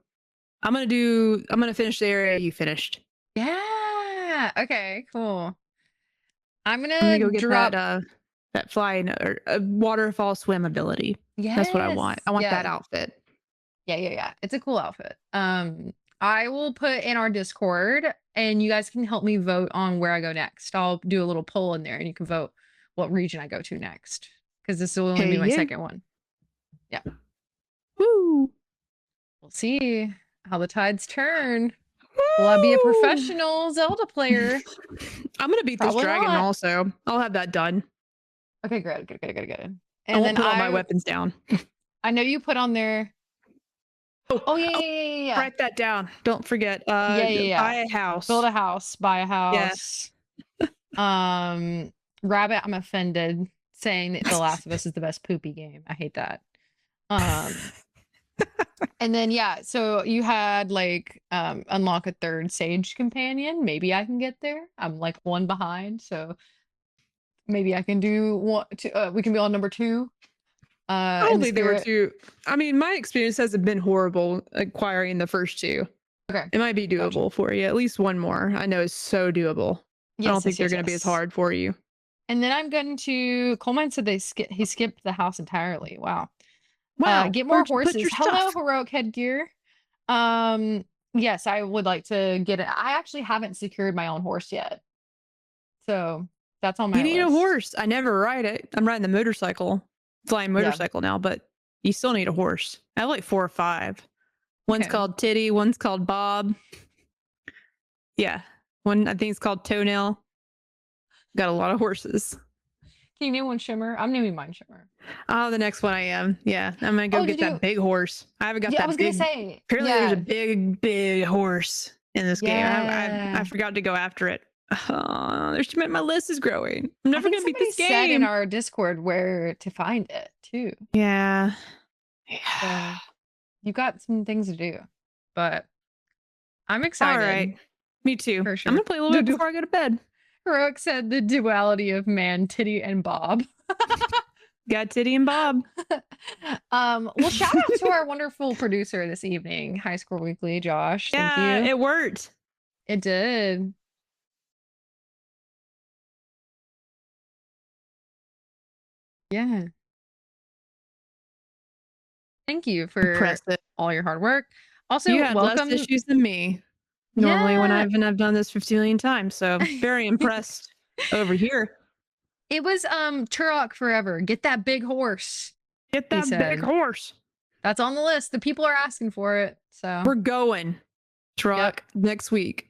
I'm gonna finish the area you finished. Yeah. Okay, cool. I'm gonna go get that flying or waterfall swim ability. Yes. That's what I want. I want that outfit. Yeah. It's a cool outfit. I will put in our Discord and you guys can help me vote on where I go next. I'll do a little poll in there and you can vote what region I go to next. Because this will only be my second one. Yeah. Woo. We'll see how the tides turn. Will I be a professional Zelda player? I'm gonna beat this dragon also. I'll have that done. Okay, good. And I won't put all my weapons down. I know you put on there. Oh yeah. Write that down. Don't forget. Buy a house. Build a house. Buy a house. Yes. Rabbit, I'm offended saying that The Last of Us is the best poopy game. I hate that. And then so you had like unlock a third sage companion. Maybe I can get there. I'm like one behind, so maybe I can do one. We can be on number 2. I don't think there were 2. I mean, my experience hasn't been horrible acquiring the first 2. Okay, it might be doable for you. At least one more. I know is so doable. I don't think they're going to be as hard for you. And then I'm going to. Coleman said he skipped the house entirely. Wow. Wow. Get more horses. Hello, heroic headgear. Yes, I would like to get it. I actually haven't secured my own horse yet. So that's on my list. You need a horse. I never ride it. I'm riding the motorcycle, flying motorcycle now, but you still need a horse. I have like 4 or 5. One's called Titty, one's called Bob. Yeah. One I think it's called Toenail. Got a lot of horses. Can you name one Shimmer? I'm naming mine Shimmer. Oh, the next one I am. Yeah. I'm going to go get that big horse. I haven't got that big. I was going to say. Apparently there's a big horse in this game. I forgot to go after it. Oh, there's too many. My list is growing. I'm never going to beat this game. Said in our Discord where to find it too. Yeah. So you got some things to do, but I'm excited. All right. Me too. For sure. I'm going to play a little bit before I go to bed. Heroic said the duality of man, Titty, and Bob. Got Titty and Bob. Well, shout out to our wonderful producer this evening, High Score Weekly, Josh. Thank you. It worked. It did. Yeah. Thank you for Impressive. all your hard work. Also, You had welcome. less issues than me. Normally when Yeah. I've done this 50 million times, so very impressed over here. It was Turok forever. Get that big horse. Get He that big said. horse. That's on the list. The people are asking for it. So We're going. Truck next week.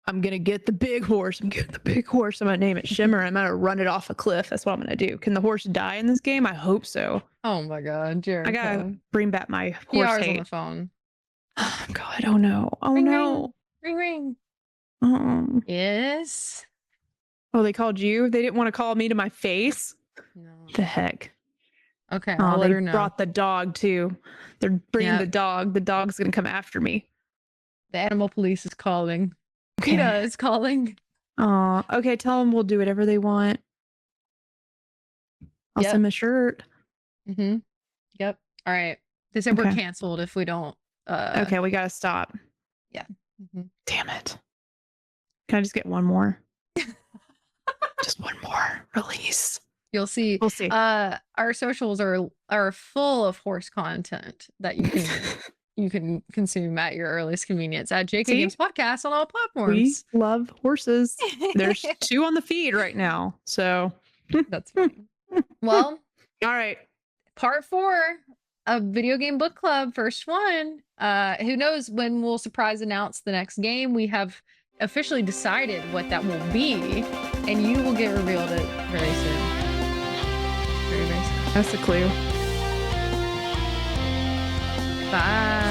I'm gonna get the big horse. I'm getting the big horse. I'm gonna name it Shimmer. I'm gonna run it off a cliff. That's what I'm gonna do. Can the horse die in this game? I hope so. oh my god, Jerica. I gotta bring back my He horse on hate. the phone. Oh god, oh no. Oh ring, no. Ring ring. Yes. Oh, they called you? They didn't want to call me to my face? No. The heck. Okay, Oh, I'll let they her know. brought the dog too. They're bringing the dog. The dog's gonna come after me. The animal police is calling. Okay. PETA is calling. Okay, tell them we'll do whatever they want. I'll send them a shirt. Mm-hmm. Yep. All right. They said we're canceled if we don't. Okay, we gotta stop. Yeah. Damn it. Can I just get one more? Just one more release. You'll see. We'll see. Our socials are full of horse content that you can consume at your earliest convenience at JK Games Podcast on all platforms. We love horses. There's 2 on the feed right now. So that's funny. Well, all right. Part 4 of Video Game Book Club, first one. Who knows when we'll surprise announce the next game. We have officially decided what that will be, and you will get revealed it very soon. Very, very soon. That's a clue. Bye.